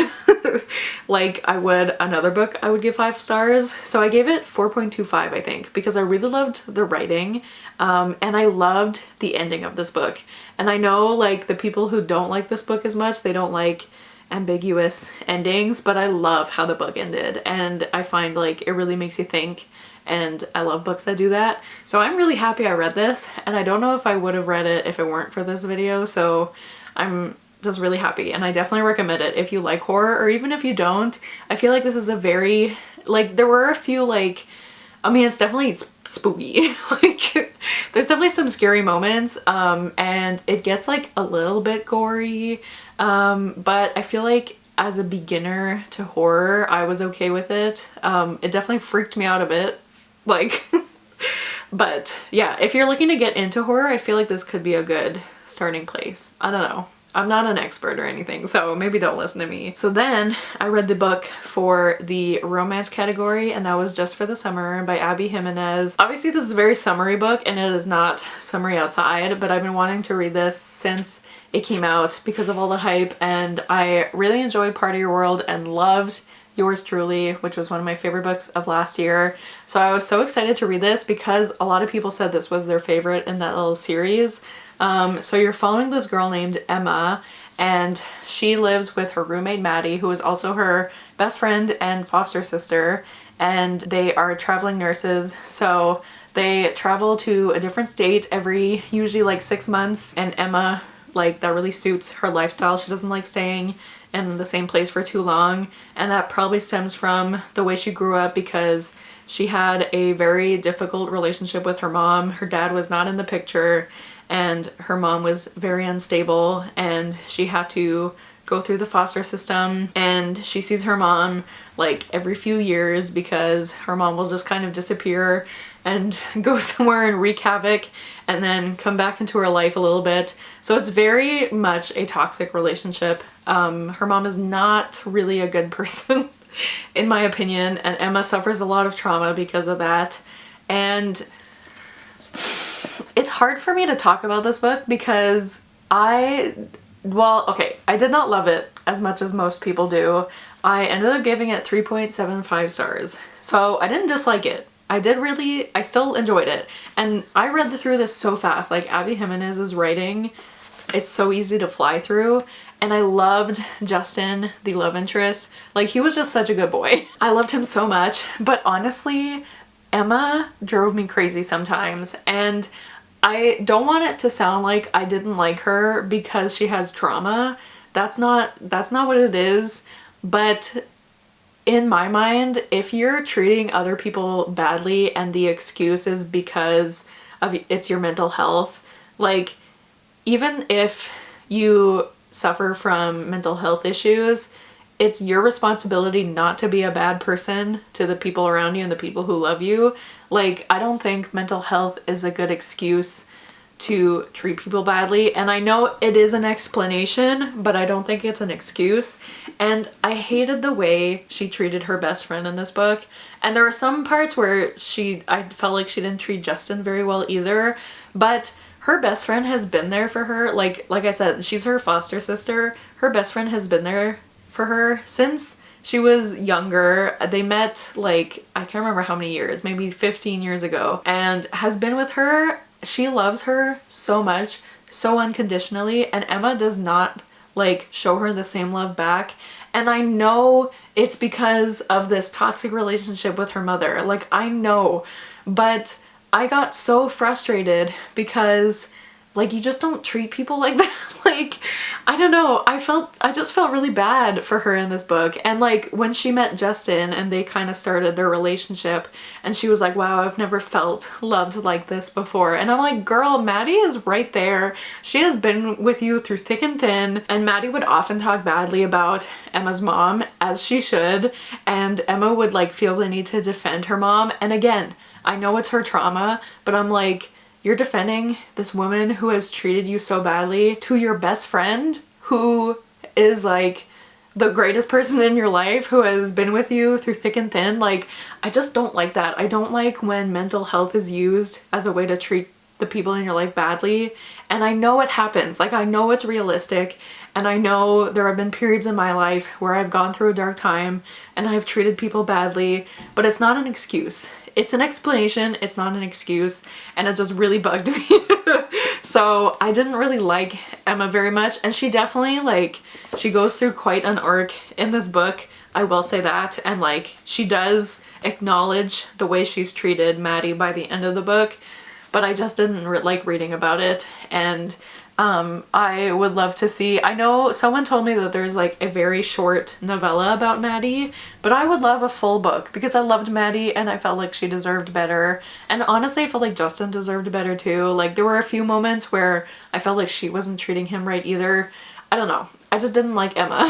like I would another book I would give 5 stars. So I gave it 4.25, I think, because I really loved the writing, and I loved the ending of this book. And I know like the people who don't like this book as much, they don't like ambiguous endings, but I love how the book ended, and I find like it really makes you think, and I love books that do that. So I'm really happy I read this, and I don't know if I would have read it if it weren't for this video, so I'm just really happy, and I definitely recommend it if you like horror, or even if you don't. I feel like this is a very, like, there were a few like, I mean, it's definitely spooky. Like, there's definitely some scary moments, and it gets like a little bit gory, but I feel like as a beginner to horror, I was okay with it. It definitely freaked me out a bit, like, but yeah, if you're looking to get into horror, I feel like this could be a good starting place. I don't know. I'm not an expert or anything, so maybe don't listen to me. So then I read the book for the romance category, and that was Just for the Summer by Abby Jimenez. Obviously this is a very summery book, and it is not summery outside, but I've been wanting to read this since it came out because of all the hype, and I really enjoyed Part of Your World and loved Yours Truly, which was one of my favorite books of last year. So I was so excited to read this because a lot of people said this was their favorite in that little series. So you're following this girl named Emma, and she lives with her roommate Maddie, who is also her best friend and foster sister, and they are traveling nurses. So they travel to a different state every usually like 6 months, and Emma, like, that really suits her lifestyle. She doesn't like staying in the same place for too long, and that probably stems from the way she grew up, because she had a very difficult relationship with her mom. Her dad was not in the picture, and her mom was very unstable, and she had to go through the foster system, and she sees her mom like every few years because her mom will just kind of disappear and go somewhere and wreak havoc and then come back into her life a little bit. So it's very much a toxic relationship. Her mom is not really a good person in my opinion, and Emma suffers a lot of trauma because of that. And it's hard for me to talk about this book because well, okay, I did not love it as much as most people do. I ended up giving it 3.75 stars. So I didn't dislike it. I still enjoyed it. And I read through this so fast. Like, Abby Jimenez's writing is so easy to fly through. And I loved Justin, the love interest. Like, he was just such a good boy. I loved him so much. But honestly, Emma drove me crazy sometimes. And I don't want it to sound like I didn't like her because she has trauma. That's not what it is. But in my mind, if you're treating other people badly and the excuse is because of it's your mental health, like, even if you suffer from mental health issues, it's your responsibility not to be a bad person to the people around you and the people who love you. Like, I don't think mental health is a good excuse to treat people badly. And I know it is an explanation, but I don't think it's an excuse. And I hated the way she treated her best friend in this book. And there were some parts where I felt like she didn't treat Justin very well either. But her best friend has been there for her. Like I said, she's her foster sister. Her best friend has been there for her since she was younger. They met, like, I can't remember how many years, maybe 15 years ago, and has been with her she loves her so much, so unconditionally, and Emma does not like show her the same love back. And I know it's because of this toxic relationship with her mother. Like, I know, but I got so frustrated because like you just don't treat people like that. Like, I don't know, I just felt really bad for her in this book. And like when she met Justin and they kind of started their relationship and she was like, wow, I've never felt loved like this before. And I'm like, girl, Maddie is right there. She has been with you through thick and thin. And Maddie would often talk badly about Emma's mom, as she should, and Emma would like feel the need to defend her mom. And again, I know it's her trauma, but I'm like, you're defending this woman who has treated you so badly to your best friend, who is like the greatest person in your life, who has been with you through thick and thin. Like, I just don't like that. I don't like when mental health is used as a way to treat the people in your life badly. And I know it happens. Like, I know it's realistic. And I know there have been periods in my life where I've gone through a dark time and I've treated people badly, but it's not an excuse. It's an explanation, it's not an excuse, and it just really bugged me. So I didn't really like Emma very much, and she definitely, like, she goes through quite an arc in this book, I will say that, and like, she does acknowledge the way she's treated Maddie by the end of the book, but I just didn't like reading about it. And I would love to see, I know someone told me that there's like a very short novella about Maddie, but I would love a full book because I loved Maddie and I felt like she deserved better. And honestly, I felt like Justin deserved better too. Like, there were a few moments where I felt like she wasn't treating him right either. I don't know. I just didn't like Emma.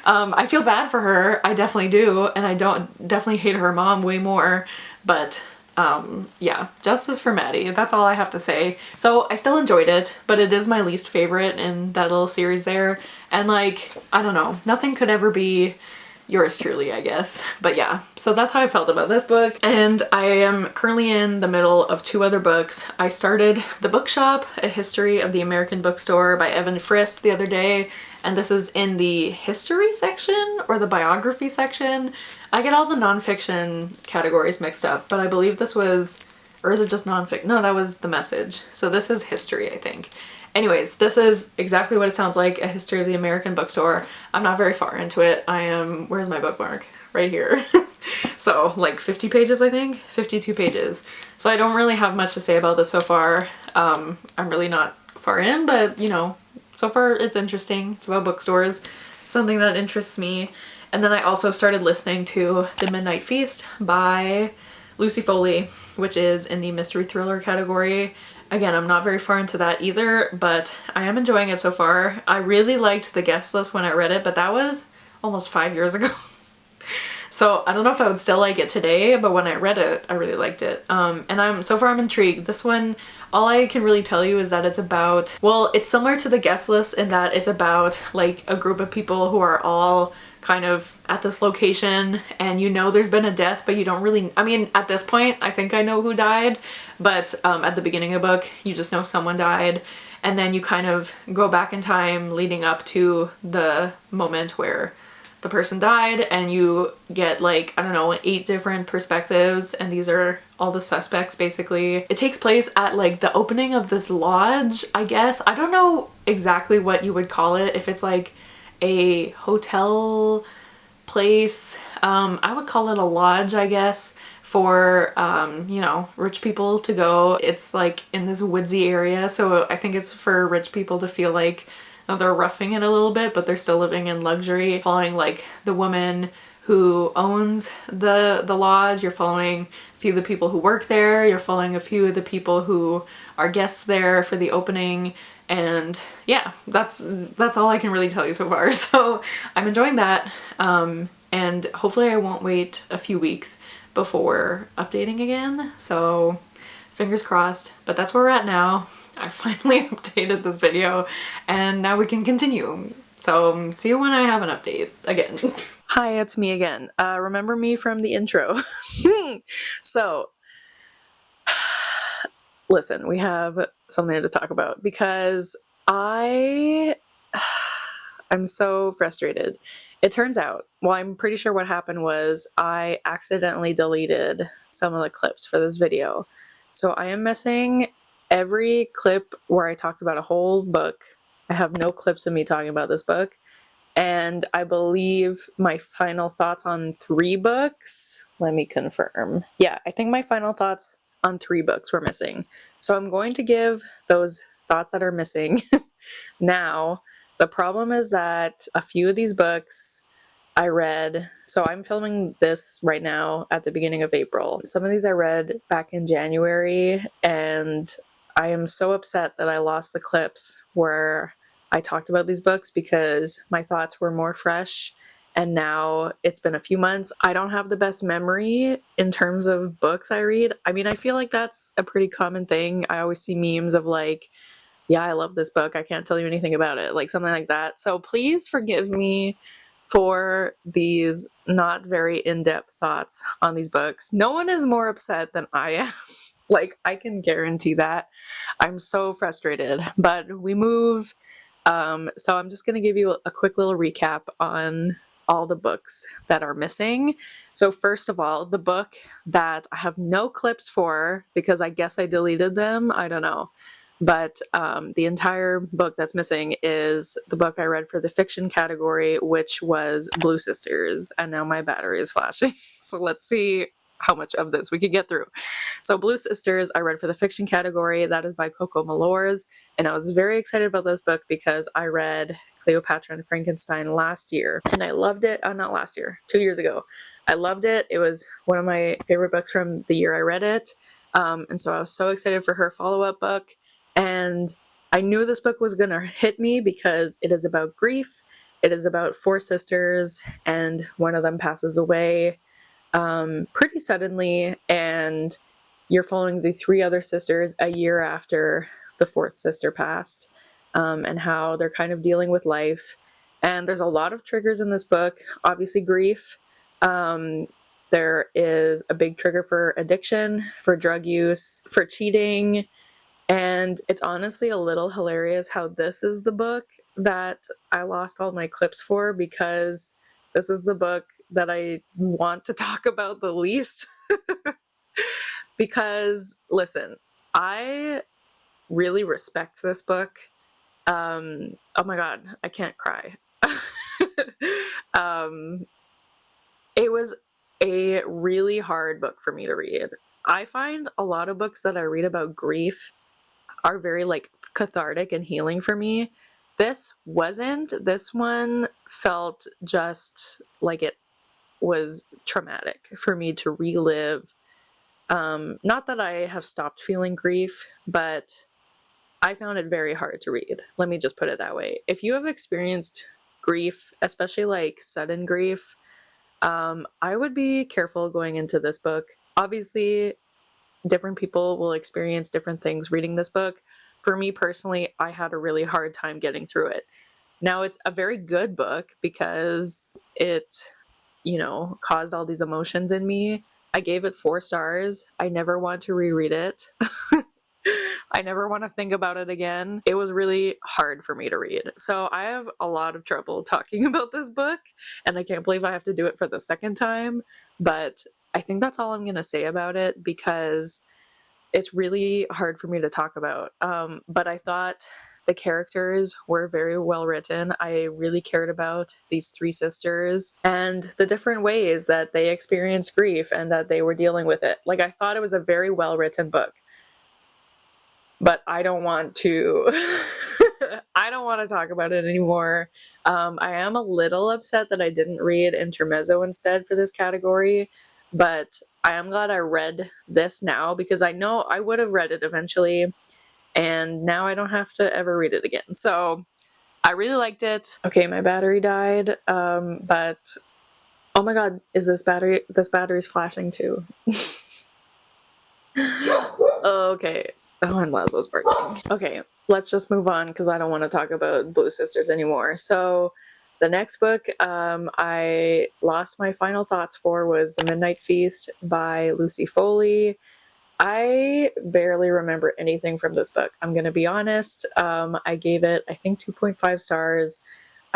I feel bad for her. I definitely do. And I definitely hate her mom way more, but yeah, justice for Maddie. That's all I have to say. So I still enjoyed it, but it is my least favorite in that little series there. And like, I don't know, nothing could ever be yours truly, I guess. But yeah, so that's how I felt about this book. And I am currently in the middle of 2 other books. I started The Bookshop, A History of the American Bookstore by Evan Frist the other day. And this is in the history section or the biography section. I get all the nonfiction categories mixed up, but I believe this was, or is it just nonfiction? No, that was The Message. So this is history, I think. Anyways, this is exactly what it sounds like, A History of the American Bookstore. I'm not very far into it. I am, where's my bookmark? Right here. So like 50 pages, I think, 52 pages. So I don't really have much to say about this so far. I'm really not far in, but you know, so far it's interesting. It's about bookstores, something that interests me. And then I also started listening to The Midnight Feast by Lucy Foley, which is in the mystery thriller category. Again, I'm not very far into that either, but I am enjoying it so far. I really liked the guest list when I read it, but that was almost 5 years ago. So I don't know if I would still like it today, but when I read it, I really liked it. And so far I'm intrigued. This one, all I can really tell you is that it's about, well, it's similar to the guest list in that it's about like a group of people who are all kind of at this location, and you know there's been a death, but you don't really, I mean, at this point, I think I know who died, but at the beginning of the book, you just know someone died, and then you kind of go back in time leading up to the moment where the person died, and you get like, I don't know, 8 different perspectives, and these are all the suspects basically. It takes place at like the opening of this lodge, I guess. I don't know exactly what you would call it, if it's like a hotel place. I would call it a lodge, I guess, for you know, rich people to go. It's like in this woodsy area, so I think it's for rich people to feel like they're roughing it a little bit, but they're still living in luxury. Following like the woman who owns the lodge, you're following a few of the people who work there, you're following a few of the people who are guests there for the opening. And yeah, that's all I can really tell you so far. So I'm enjoying that, and hopefully I won't wait a few weeks before updating again, so fingers crossed. But that's where we're at now. I finally updated this video and now we can continue. So see you when I have an update again. Hi, it's me again. Remember me from the intro. So listen, we have something to talk about because I'm so frustrated. It turns out, well, I'm pretty sure what happened was I accidentally deleted some of the clips for this video. So I am missing every clip where I talked about a whole book. I have no clips of me talking about this book. And I believe my final thoughts on 3 books. Let me confirm. Yeah, I think my final thoughts on 3 books were missing. So I'm going to give those thoughts that are missing now. The problem is that a few of these books I read, so I'm filming this right now at the beginning of April. Some of these I read back in January, and I am so upset that I lost the clips where I talked about these books because my thoughts were more fresh. And now it's been a few months. I don't have the best memory in terms of books I read. I mean, I feel like that's a pretty common thing. I always see memes of like, yeah, I love this book. I can't tell you anything about it, like something like that. So please forgive me for these not very in-depth thoughts on these books. No one is more upset than I am. Like, I can guarantee that. I'm so frustrated, but we move. So I'm just going to give you a quick little recap on all the books that are missing. So first of all, the book that I have no clips for because I guess I deleted them. I don't know. But the entire book that's missing is the book I read for the fiction category, which was Blue Sisters. And now my battery is flashing. So let's see how much of this we can get through. So Blue Sisters, I read for the fiction category. That is by Coco Malors. And I was very excited about this book because I read Cleopatra and Frankenstein last year. And I loved it. Not last year, 2 years ago. I loved it. It was one of my favorite books from the year I read it. And so I was so excited for her follow-up book. And I knew this book was going to hit me because it is about grief. It is about 4 sisters, and one of them passes away pretty suddenly, and you're following the 3 other sisters a year after the 4th sister passed, and how they're kind of dealing with life. And there's a lot of triggers in this book. Obviously, grief. There is a big trigger for addiction, for drug use, for cheating. And it's honestly a little hilarious how this is the book that I lost all my clips for, because this is the book that I want to talk about the least. Because, listen, I really respect this book. Oh my god, I can't cry. It was a really hard book for me to read. I find a lot of books that I read about grief are very like cathartic and healing for me. This wasn't. This one felt just like it was traumatic for me to relive. Not that I have stopped feeling grief, but I found it very hard to read. Let me just put it that way. If you have experienced grief, especially like sudden grief, I would be careful going into this book. Obviously, different people will experience different things reading this book. For me personally, I had a really hard time getting through it. Now, it's a very good book because it, caused all these emotions in me. I gave it 4 stars. I never want to reread it. I never want to think about it again. It was really hard for me to read. So I have a lot of trouble talking about this book, and I can't believe I have to do it for the second time. But I think that's all I'm going to say about it because it's really hard for me to talk about. But I thought the characters were very well written. I really cared about these 3 sisters and the different ways that they experienced grief and that they were dealing with it. Like, I thought it was a very well written book. But I don't want to I don't want to talk about it anymore. I am a little upset that I didn't read Intermezzo instead for this category, but I am glad I read this now because I know I would have read it eventually, and now I don't have to ever read it again. So I really liked it. Okay, my battery died, but oh my god, is this battery's flashing too? Okay. Oh, and Laszlo's barking. Okay, let's just move on because I don't want to talk about Blue Sisters anymore. So the next book I lost my final thoughts for was The Midnight Feast by Lucy Foley. I barely remember anything from this book. I'm going to be honest. I gave it, I think, 2.5 stars.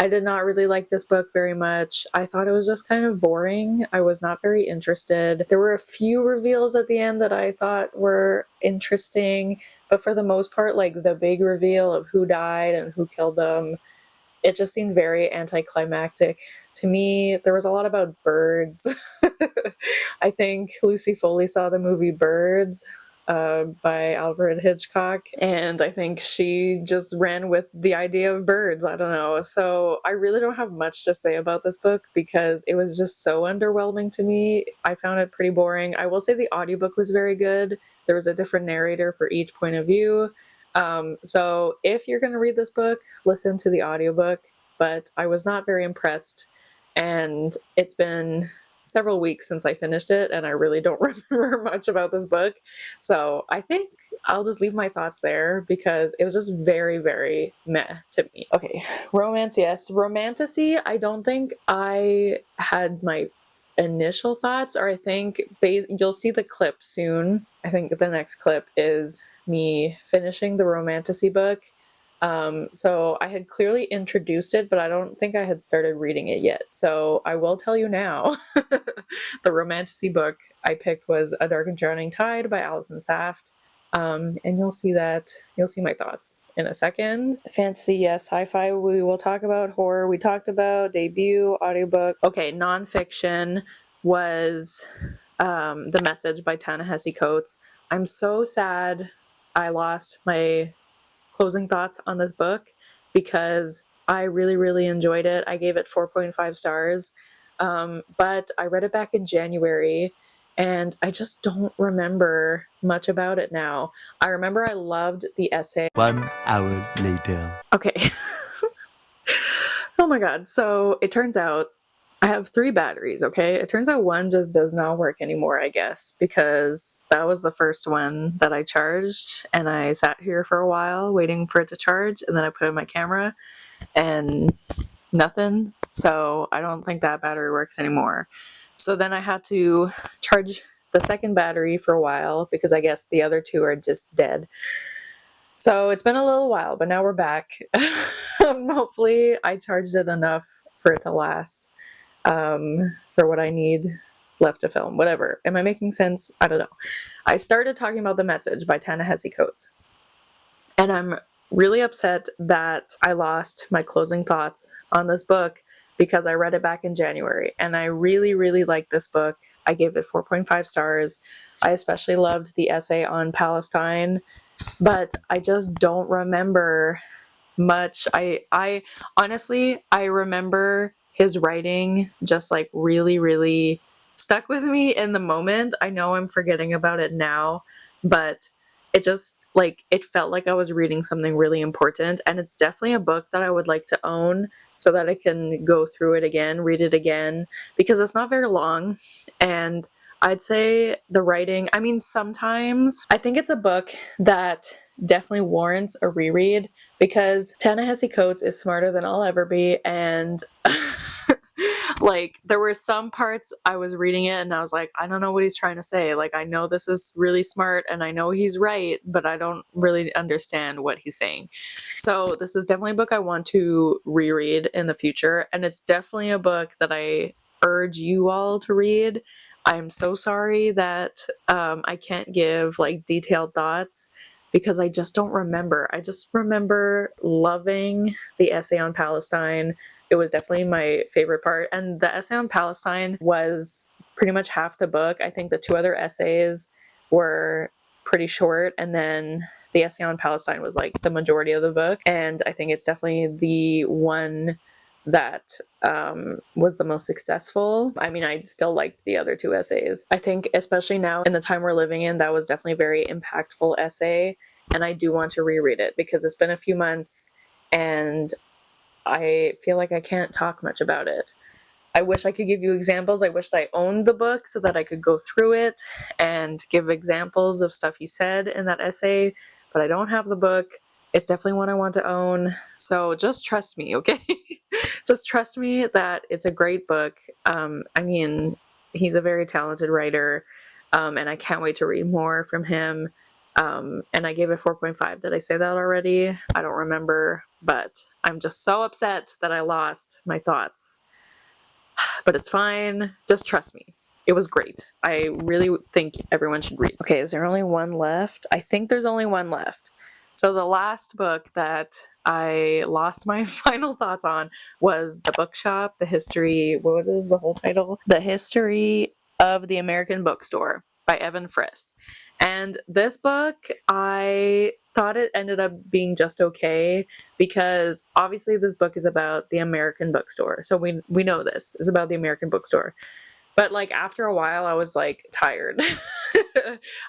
I did not really like this book very much. I thought it was just kind of boring. I was not very interested. There were a few reveals at the end that I thought were interesting, but for the most part, like the big reveal of who died and who killed them, it just seemed very anticlimactic to me. There was a lot about birds. I think Lucy Foley saw the movie Birds by Alfred Hitchcock, and I think she just ran with the idea of birds. I don't know. So I really don't have much to say about this book because it was just so underwhelming to me. I found it pretty boring. I will say the audiobook was very good. There was a different narrator for each point of view. So if you're going to read this book, listen to the audiobook, but I was not very impressed, and it's been several weeks since I finished it, and I really don't remember much about this book. So I think I'll just leave my thoughts there because it was just very, very meh to me. Okay, romance, yes. Romantasy, I don't think I had my initial thoughts, or I think you'll see the clip soon. I think the next clip is me finishing the Romantasy book. So I had clearly introduced it, but I don't think I had started reading it yet. So I will tell you now. The Romantasy book I picked was A Dark and Drowning Tide by Alison Saft. And you'll see my thoughts in a second. Fantasy, yes. Sci-fi, we will talk about. Horror, we talked about. Debut, audiobook. Okay, nonfiction was The Message by Ta-Nehisi Coates. I'm so sad I lost my closing thoughts on this book because I really, really enjoyed it. I gave it 4.5 stars, but I read it back in January, and I just don't remember much about it now. I remember I loved the essay. 1 hour later. Okay. Oh my god. So it turns out I have 3 batteries, okay? It turns out one just does not work anymore, I guess, because that was the first one that I charged, and I sat here for a while waiting for it to charge, and then I put in my camera, and nothing. So I don't think that battery works anymore. So then I had to charge the second battery for a while, because I guess the other 2 are just dead. So it's been a little while, but now we're back. Hopefully I charged it enough for it to last. For what I need left to film, whatever. Am I making sense? I don't know. I started talking about The Message by Ta-Nehisi Coates, and I'm really upset that I lost my closing thoughts on this book because I read it back in January, and I really, really liked this book. I gave it 4.5 stars. I especially loved the essay on Palestine, but I just don't remember much. I honestly, I remember his writing just like really, really stuck with me in the moment. I know I'm forgetting about it now, but it just like it felt like I was reading something really important, and it's definitely a book that I would like to own so that I can go through it again, read it again, because it's not very long, and I'd say the writing, I mean, sometimes I think it's a book that definitely warrants a reread because Ta-Nehisi Coates is smarter than I'll ever be, and like there were some parts I was reading it and I was like, I don't know what he's trying to say. Like, I know this is really smart and I know he's right, but I don't really understand what he's saying. So this is definitely a book I want to reread in the future, and it's definitely a book that I urge you all to read. I'm so sorry that I can't give like detailed thoughts because I just don't remember. I just remember loving the essay on Palestine. It was definitely my favorite part. And the essay on Palestine was pretty much half the book. I think the 2 other essays were pretty short, and then the essay on Palestine was like the majority of the book. And I think it's definitely the one that was the most successful. I mean, I still liked the other 2 essays. I think especially now in the time we're living in, that was definitely a very impactful essay, and I do want to reread it because it's been a few months and I feel like I can't talk much about it. I wish I could give you examples. I wished I owned the book so that I could go through it and give examples of stuff he said in that essay, but I don't have the book. It's definitely one I want to own. So just trust me, okay? Just trust me that it's a great book. I mean, he's a very talented writer, and I can't wait to read more from him. And I gave it 4.5. Did I say that already? I don't remember, but I'm just so upset that I lost my thoughts. But it's fine. Just trust me. It was great. I really think everyone should read. Okay, is there only one left? I think there's only one left. So the last book that I lost my final thoughts on was The Bookshop, The History, what is the whole title? The History of the American Bookstore by Evan Friss. And this book, I thought it ended up being just okay because obviously this book is about the American bookstore. So we know this is about the American bookstore. But like after a while, I was like tired.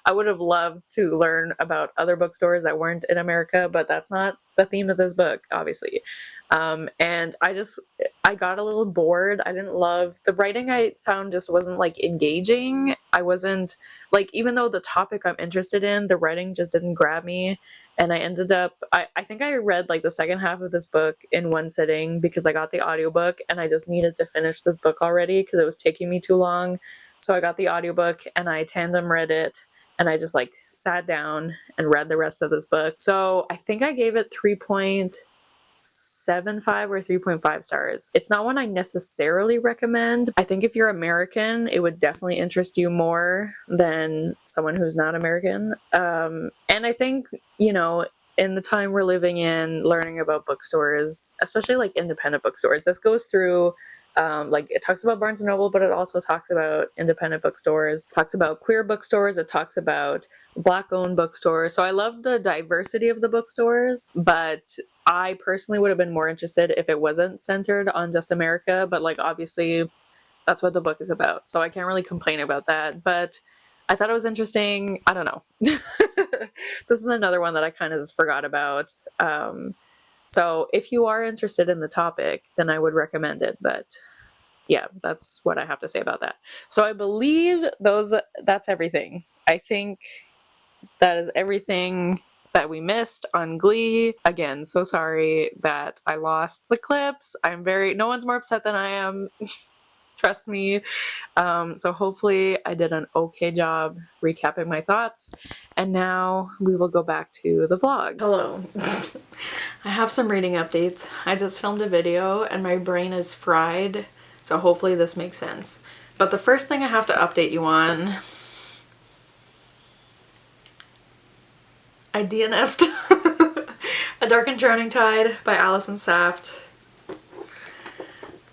I would have loved to learn about other bookstores that weren't in America, but that's not the theme of this book, obviously. And I got a little bored. I didn't love the writing. I found just wasn't like engaging. I wasn't like, even though the topic I'm interested in, the writing just didn't grab me. And I ended up, I think I read like the second half of this book in one sitting because I got the audiobook and I just needed to finish this book already because it was taking me too long. So I got the audiobook and I tandem read it and I just like sat down and read the rest of this book. So I think I gave it 3.75 or 3.5 stars. It's not one I necessarily recommend. I think if you're American, it would definitely interest you more than someone who's not American. And I think, you know, in the time we're living in, learning about bookstores, especially like independent bookstores, this goes through like it talks about Barnes & Noble, but it also talks about independent bookstores, talks about queer bookstores, it talks about Black-owned bookstores. So I love the diversity of the bookstores, but I personally would have been more interested if it wasn't centered on just America, but like obviously that's what the book is about. So I can't really complain about that, but I thought it was interesting. I don't know. This is another one that I kind of just forgot about. So if you are interested in the topic, then I would recommend it. But yeah, that's what I have to say about that. So I believe that's everything. I think that is everything that we missed on Glee. Again, so sorry that I lost the clips. No one's more upset than I am. Trust me. So hopefully I did an okay job recapping my thoughts. And now we will go back to the vlog. Hello. I have some reading updates. I just filmed a video and my brain is fried, so hopefully this makes sense. But the first thing I have to update you on, I DNF'd A Dark and Drowning Tide by Allison Saft.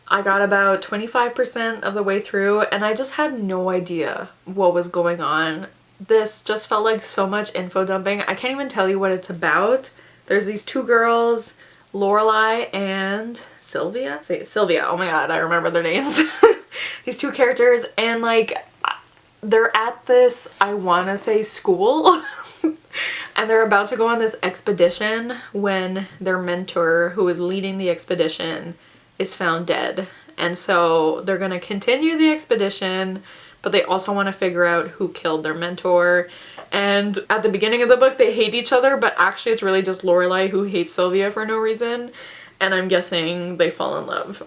I got about 25% of the way through and I just had no idea what was going on. This just felt like so much info dumping. I can't even tell you what it's about. There's these two girls, Lorelai and Sylvia. Sylvia, oh my god, I remember their names. These two characters, and like they're at this, I want to say, school. And they're about to go on this expedition when their mentor, who is leading the expedition, is found dead. And so they're gonna continue the expedition, but they also want to figure out who killed their mentor. And at the beginning of the book they hate each other, but actually it's really just Lorelai who hates Sylvia for no reason, and I'm guessing they fall in love.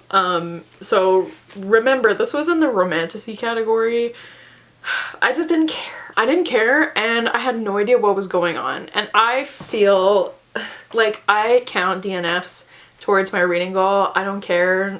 So remember, this was in the romantasy category. I just didn't care. I didn't care and I had no idea what was going on, and I feel like I count DNFs towards my reading goal. I don't care.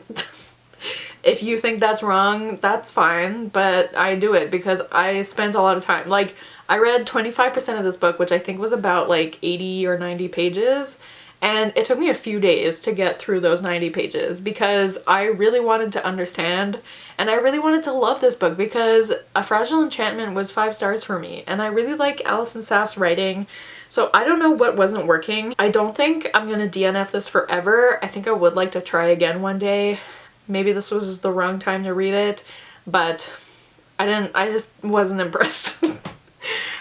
If you think that's wrong, that's fine, but I do it because I spent a lot of time. Like, I read 25% of this book, which I think was about like 80 or 90 pages, and it took me a few days to get through those 90 pages because I really wanted to understand and I really wanted to love this book because A Fragile Enchantment was 5 stars for me, and I really like Allison Saft's writing. So I don't know what wasn't working. I don't think I'm gonna DNF this forever. I think I would like to try again one day. Maybe this was the wrong time to read it, but I just wasn't impressed.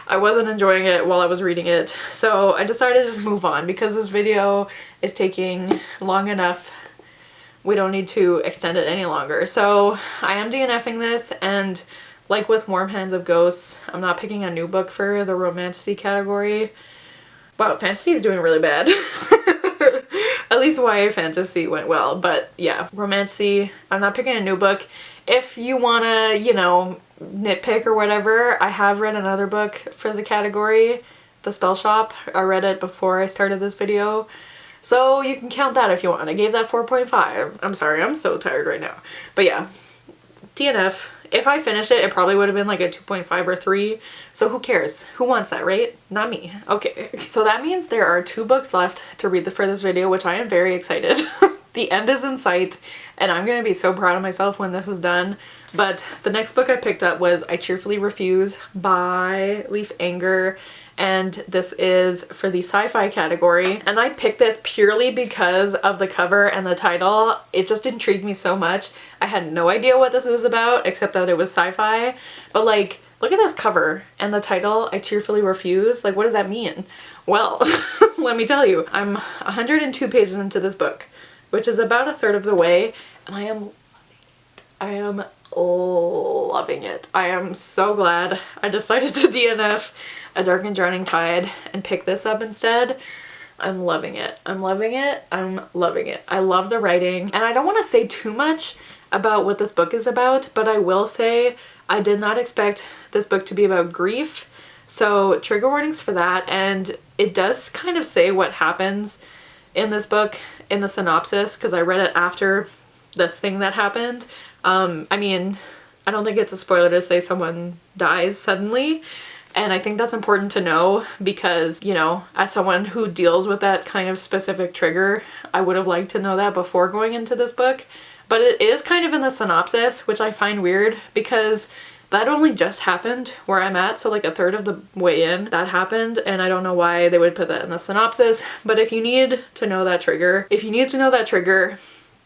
I wasn't enjoying it while I was reading it. So I decided to just move on because this video is taking long enough. We don't need to extend it any longer. So I am DNFing this, and like with Warm Hands of Ghosts, I'm not picking a new book for the romantasy category. Wow, fantasy is doing really bad. At least YA fantasy went well, but yeah, romantasy, I'm not picking a new book. If you wanna, you know, nitpick or whatever, I have read another book for the category, The Spell Shop. I read it before I started this video. So you can count that if you want. I gave that 4.5. I'm sorry, I'm so tired right now. But yeah, DNF. If I finished it, it probably would have been like a 2.5 or 3. So who cares? Who wants that, right? Not me. Okay. So that means there are 2 books left to read for this video, which I am very excited. The end is in sight, and I'm gonna be so proud of myself when this is done. But the next book I picked up was I Cheerfully Refuse by Leaf Anger, and this is for the sci-fi category. And I picked this purely because of the cover and the title. It just intrigued me so much. I had no idea what this was about except that it was sci-fi, but like, look at this cover and the title, I Cheerfully Refuse. Like, what does that mean? Well, let me tell you, I'm 102 pages into this book, which is about a third of the way, and I am loving it. I am so glad I decided to DNF A Dark and Drowning Tide and pick this up instead. I'm loving it. I'm loving it. I'm loving it. I love the writing, and I don't want to say too much about what this book is about, but I will say I did not expect this book to be about grief. So trigger warnings for that, and it does kind of say what happens in this book in the synopsis, because I read it after this thing that happened. I mean, I don't think it's a spoiler to say someone dies suddenly, and I think that's important to know because, you know, as someone who deals with that kind of specific trigger, I would have liked to know that before going into this book. But it is kind of in the synopsis, which I find weird because that only just happened where I'm at, so like a third of the way in that happened, and I don't know why they would put that in the synopsis. But if you need to know that trigger,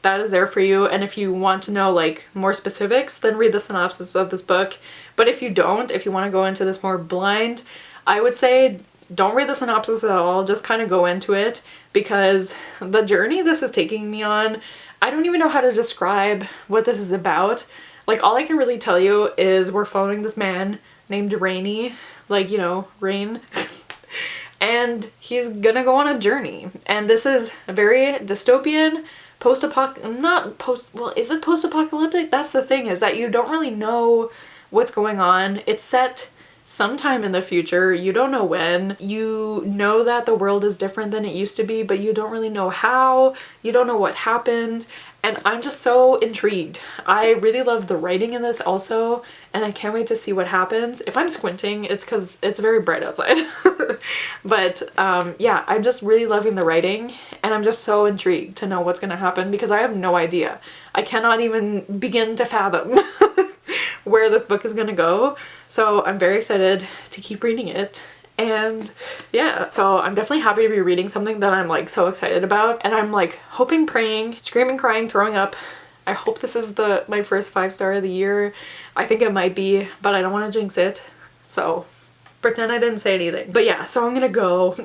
that is there for you. And if you want to know like more specifics, then read the synopsis of this book. But if you don't, if you want to go into this more blind, I would say don't read the synopsis at all, just kind of go into it, because the journey this is taking me on, I don't even know how to describe what this is about. Like, all I can really tell you is we're following this man named Rainy, like, you know, Rain, and he's gonna go on a journey. And this is a very dystopian, well, is it post-apocalyptic? That's the thing, is that you don't really know what's going on. It's set sometime in the future, you don't know when. You know that the world is different than it used to be, but you don't really know how. You don't know what happened. And I'm just so intrigued. I really love the writing in this also, and I can't wait to see what happens. If I'm squinting, it's because it's very bright outside. But yeah, I'm just really loving the writing, and I'm just so intrigued to know what's going to happen because I have no idea. I cannot even begin to fathom where this book is going to go. So I'm very excited to keep reading it. And yeah, so I'm definitely happy to be reading something that I'm like so excited about, and I'm like hoping, praying, screaming, crying, throwing up. I hope this is my first 5-star of the year. I think it might be, but I don't want to jinx it, so pretend I didn't say anything. But yeah, so I'm gonna go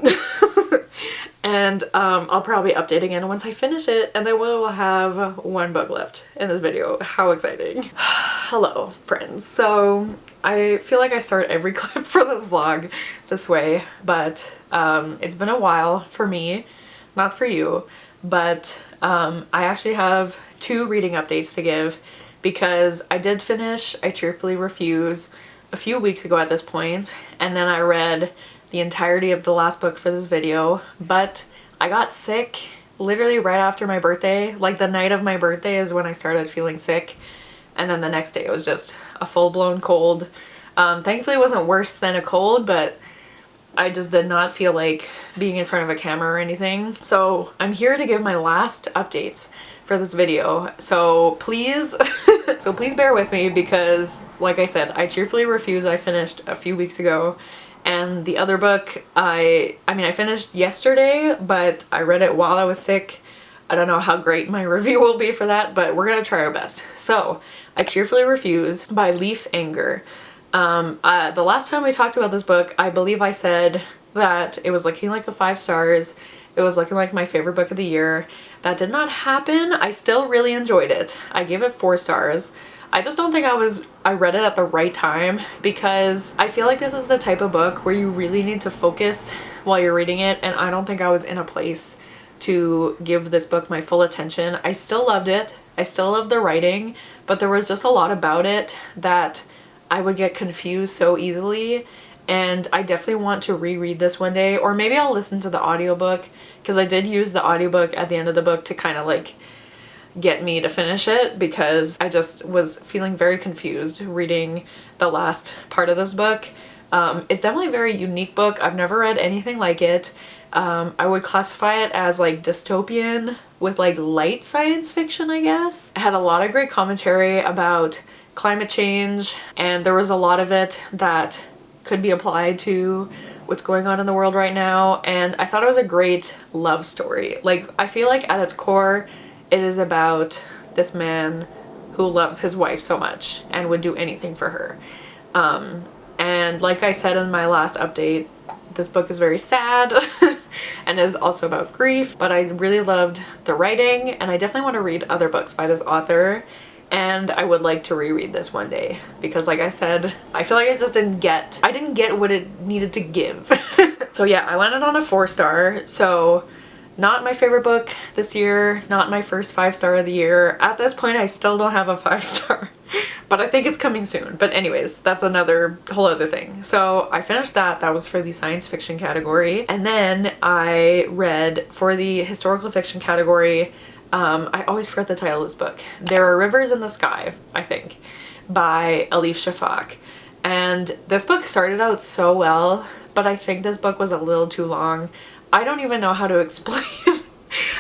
and I'll probably update again once I finish it, and then we'll have 1 book left in this video. How exciting. Hello friends. So I feel like I start every clip for this vlog this way, but it's been a while for me, not for you, but I actually have 2 reading updates to give because I did finish I Cheerfully Refuse a few weeks ago at this point, and then I read the entirety of the last book for this video, but I got sick literally right after my birthday. Like, the night of my birthday is when I started feeling sick, and then the next day it was just a full-blown cold. Thankfully it wasn't worse than a cold, but I just did not feel like being in front of a camera or anything. So I'm here to give my last updates for this video. So please, please bear with me because, like I said, I Cheerfully Refuse I finished a few weeks ago. And the other book, I finished yesterday, but I read it while I was sick. I don't know how great my review will be for that, but we're gonna try our best. So, I Cheerfully Refuse by Leaf Anger. The last time we talked about this book, I believe I said that it was looking like a 5 stars. It was looking like my favorite book of the year. That did not happen. I still really enjoyed it. I gave it 4 stars. I just don't think I read it at the right time, because I feel like this is the type of book where you really need to focus while you're reading it, and I don't think I was in a place to give this book my full attention. I still loved it. I still loved the writing, but there was just a lot about it that I would get confused so easily, and I definitely want to reread this one day, or maybe I'll listen to the audiobook, because I did use the audiobook at the end of the book to kind of like get me to finish it, because I just was feeling very confused reading the last part of this book. It's definitely a very unique book. I've never read anything like it. I would classify it as like dystopian with like light science fiction, I guess. It had a lot of great commentary about climate change, and there was a lot of it that could be applied to what's going on in the world right now, and I thought it was a great love story. Like, I feel like at its core it is about this man who loves his wife so much and would do anything for her. And like I said in my last update, this book is very sad and is also about grief, but I really loved the writing, and I definitely want to read other books by this author. And I would like to reread this one day, because like I said, I feel like I didn't get what it needed to give. So yeah, I landed on a 4-star. So not my favorite book this year, not my first 5-star of the year. At this point, I still don't have a 5-star, but I think it's coming soon. But anyways, that's another whole other thing. So I finished that. That was for the science fiction category. And then I read for the historical fiction category, I always forget the title of this book. There Are Rivers in the Sky, I think, by Elif Shafak. And this book started out so well, but I think this book was a little too long. I don't even know how to explain.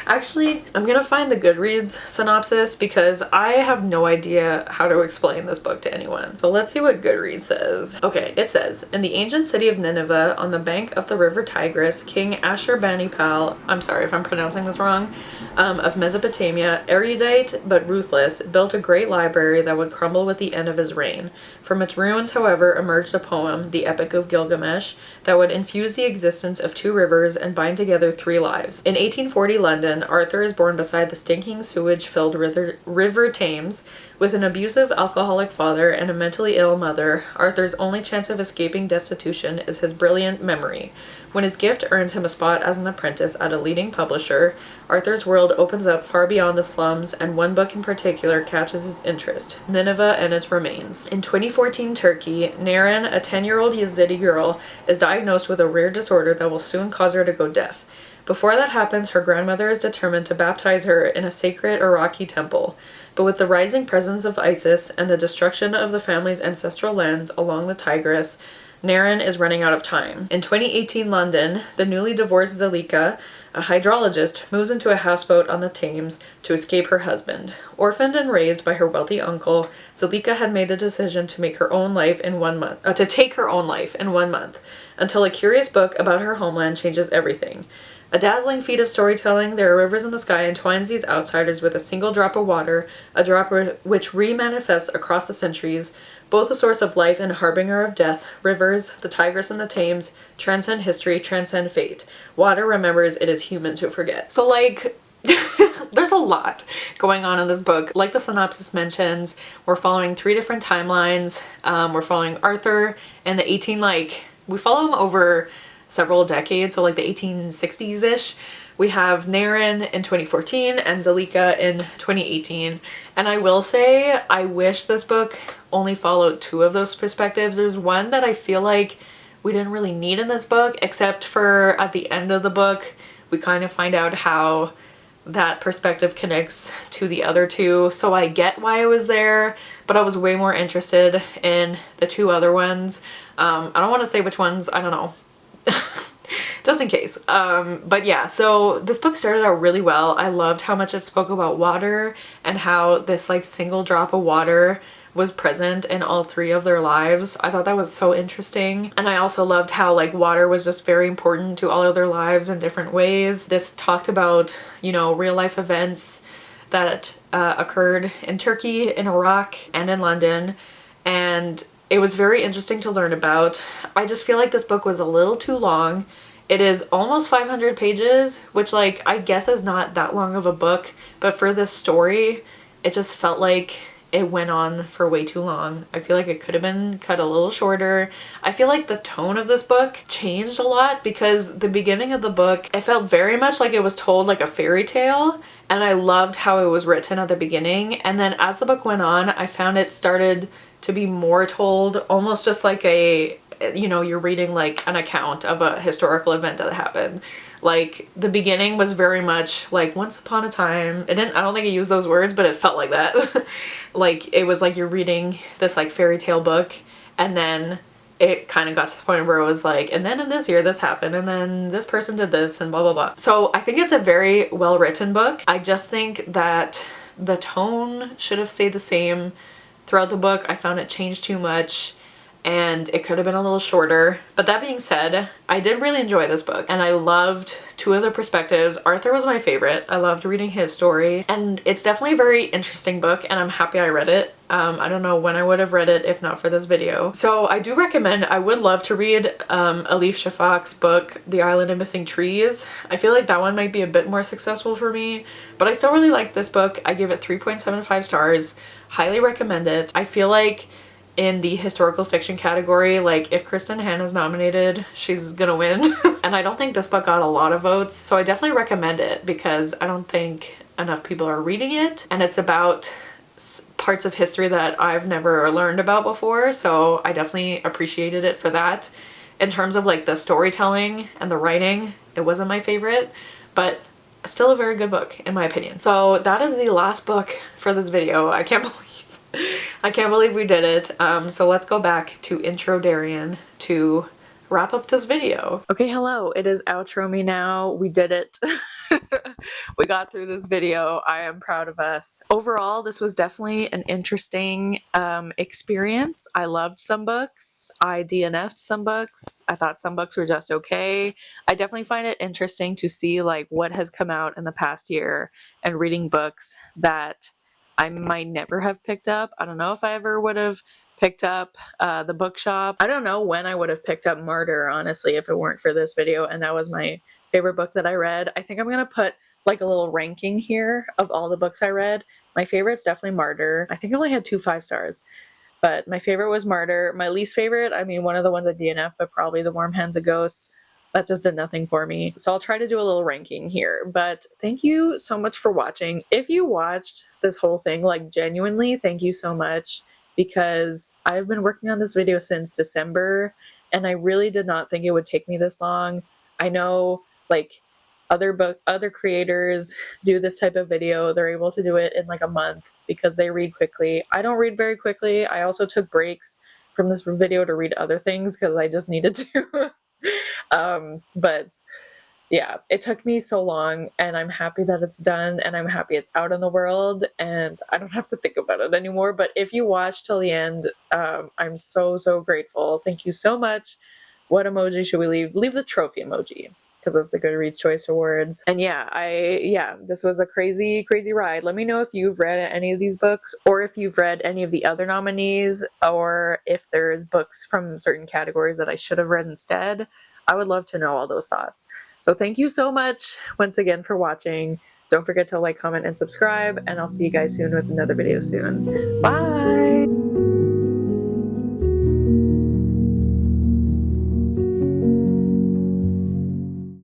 Actually, I'm gonna find the Goodreads synopsis, because I have no idea how to explain this book to anyone. So let's see what Goodreads says. Okay, it says, in the ancient city of Nineveh, on the bank of the river Tigris, King Ashurbanipal, I'm sorry if I'm pronouncing this wrong, of Mesopotamia, erudite but ruthless, built a great library that would crumble with the end of his reign. From its ruins, however, emerged a poem, the Epic of Gilgamesh, that would infuse the existence of 2 rivers and bind together 3 lives. In 1840 London, Arthur is born beside the stinking, sewage-filled river Thames. With an abusive, alcoholic father and a mentally ill mother, Arthur's only chance of escaping destitution is his brilliant memory. When his gift earns him a spot as an apprentice at a leading publisher, Arthur's world opens up far beyond the slums, and one book in particular catches his interest, Nineveh and Its Remains. In 2014 Turkey, Naren, a 10-year-old Yazidi girl, is diagnosed with a rare disorder that will soon cause her to go deaf. Before that happens, her grandmother is determined to baptize her in a sacred Iraqi temple. But with the rising presence of ISIS and the destruction of the family's ancestral lands along the Tigris, Naren is running out of time. In 2018 London, the newly divorced Zalika, a hydrologist, moves into a houseboat on the Thames to escape her husband. Orphaned and raised by her wealthy uncle, Zalika had made the decision to take her own life in 1 month, until a curious book about her homeland changes everything. A dazzling feat of storytelling, There Are Rivers in the Sky entwines these outsiders with a single drop of water, a drop which re-manifests across the centuries, both a source of life and a harbinger of death. Rivers, the Tigris and the Thames, transcend history, transcend fate. Water remembers it is human to forget. So like, there's a lot going on in this book. Like the synopsis mentions, we're following 3 different timelines. We're following Arthur and we follow him over several decades, so like the 1860s-ish. We have Naren in 2014 and Zalika in 2018. And I will say, I wish this book only followed 2 of those perspectives. There's one that I feel like we didn't really need in this book, except for at the end of the book, we kind of find out how that perspective connects to the other 2. So I get why it was there, but I was way more interested in the 2 other ones. I don't want to say which ones, I don't know. Just in case. But yeah, so this book started out really well. I loved how much it spoke about water and how this like single drop of water was present in all 3 of their lives. I thought that was so interesting. And I also loved how like water was just very important to all of their lives in different ways. This talked about, you know, real life events that occurred in Turkey, in Iraq, and in London. And it was very interesting to learn about. I just feel like this book was a little too long. It is almost 500 pages, which like I guess is not that long of a book, but for this story, it just felt like it went on for way too long. I feel like it could have been cut a little shorter. I feel like the tone of this book changed a lot, because the beginning of the book, it felt very much like it was told like a fairy tale, and I loved how it was written at the beginning. And then as the book went on, I found it started to be more told almost just like a you know, you're reading like an account of a historical event that happened. Like the beginning was very much like once upon a time. It didn't, I don't think it used those words, but it felt like that. Like it was like you're reading this like fairy tale book, and then it kind of got to the point where it was like, and then in this year this happened, and then this person did this, and blah blah blah. So I think it's a very well written book. I just think that the tone should have stayed the same throughout the book. I found it changed too much, and it could have been a little shorter. But that being said, I did really enjoy this book, and I loved two other perspectives. Arthur was my favorite. I loved reading his story, and it's definitely a very interesting book, and I'm happy I read it. I don't know when I would have read it if not for this video. So I do recommend, I would love to read Alif Shafak's book, The Island of Missing Trees. I feel like that one might be a bit more successful for me, but I still really like this book. I give it 3.75 stars. Highly recommend it. I feel like in the historical fiction category, like if Kristen Hanna's nominated, she's gonna win. And I don't think this book got a lot of votes, so I definitely recommend it because I don't think enough people are reading it, and it's about parts of history that I've never learned about before, so I definitely appreciated it for that. In terms of like the storytelling and the writing, it wasn't my favorite, but still a very good book in my opinion. So that is the last book for this video. I can't believe we did it. So let's go back to intro Daryan to wrap up this video. Okay, hello, it is outro me now. We did it. We got through this video. I am proud of us. Overall, this was definitely an interesting experience. I loved some books. I DNF'd some books. I thought some books were just okay. I definitely find it interesting to see like what has come out in the past year and reading books that I might never have picked up. I don't know if I ever would have picked up The Bookshop. I don't know when I would have picked up Martyr, honestly, if it weren't for this video, and that was my favorite book that I read. I think I'm gonna put like a little ranking here of all the books I read. My favorite's definitely Martyr. I think I only had 2 5-stars, but my favorite was Martyr. My least favorite, I mean, one of the ones at DNF, but probably The Warm Hands of Ghosts. That just did nothing for me. So I'll try to do a little ranking here, but thank you so much for watching. If you watched this whole thing, like genuinely, thank you so much, because I've been working on this video since December, and I really did not think it would take me this long. I know like other creators do this type of video. They're able to do it in like a month because they read quickly. I don't read very quickly. I also took breaks from this video to read other things because I just needed to. But yeah, it took me so long, and I'm happy that it's done, and I'm happy it's out in the world, and I don't have to think about it anymore. But if you watched till the end, I'm so grateful. Thank you so much. What emoji should we leave? Leave the trophy emoji, because that's the Goodreads Choice Awards. And yeah, this was a crazy ride. Let me know if you've read any of these books, or if you've read any of the other nominees, or if there's books from certain categories that I should have read instead. I would love to know all those thoughts. So thank you so much once again for watching. Don't forget to like, comment, and subscribe, and I'll see you guys soon with another video soon. Bye!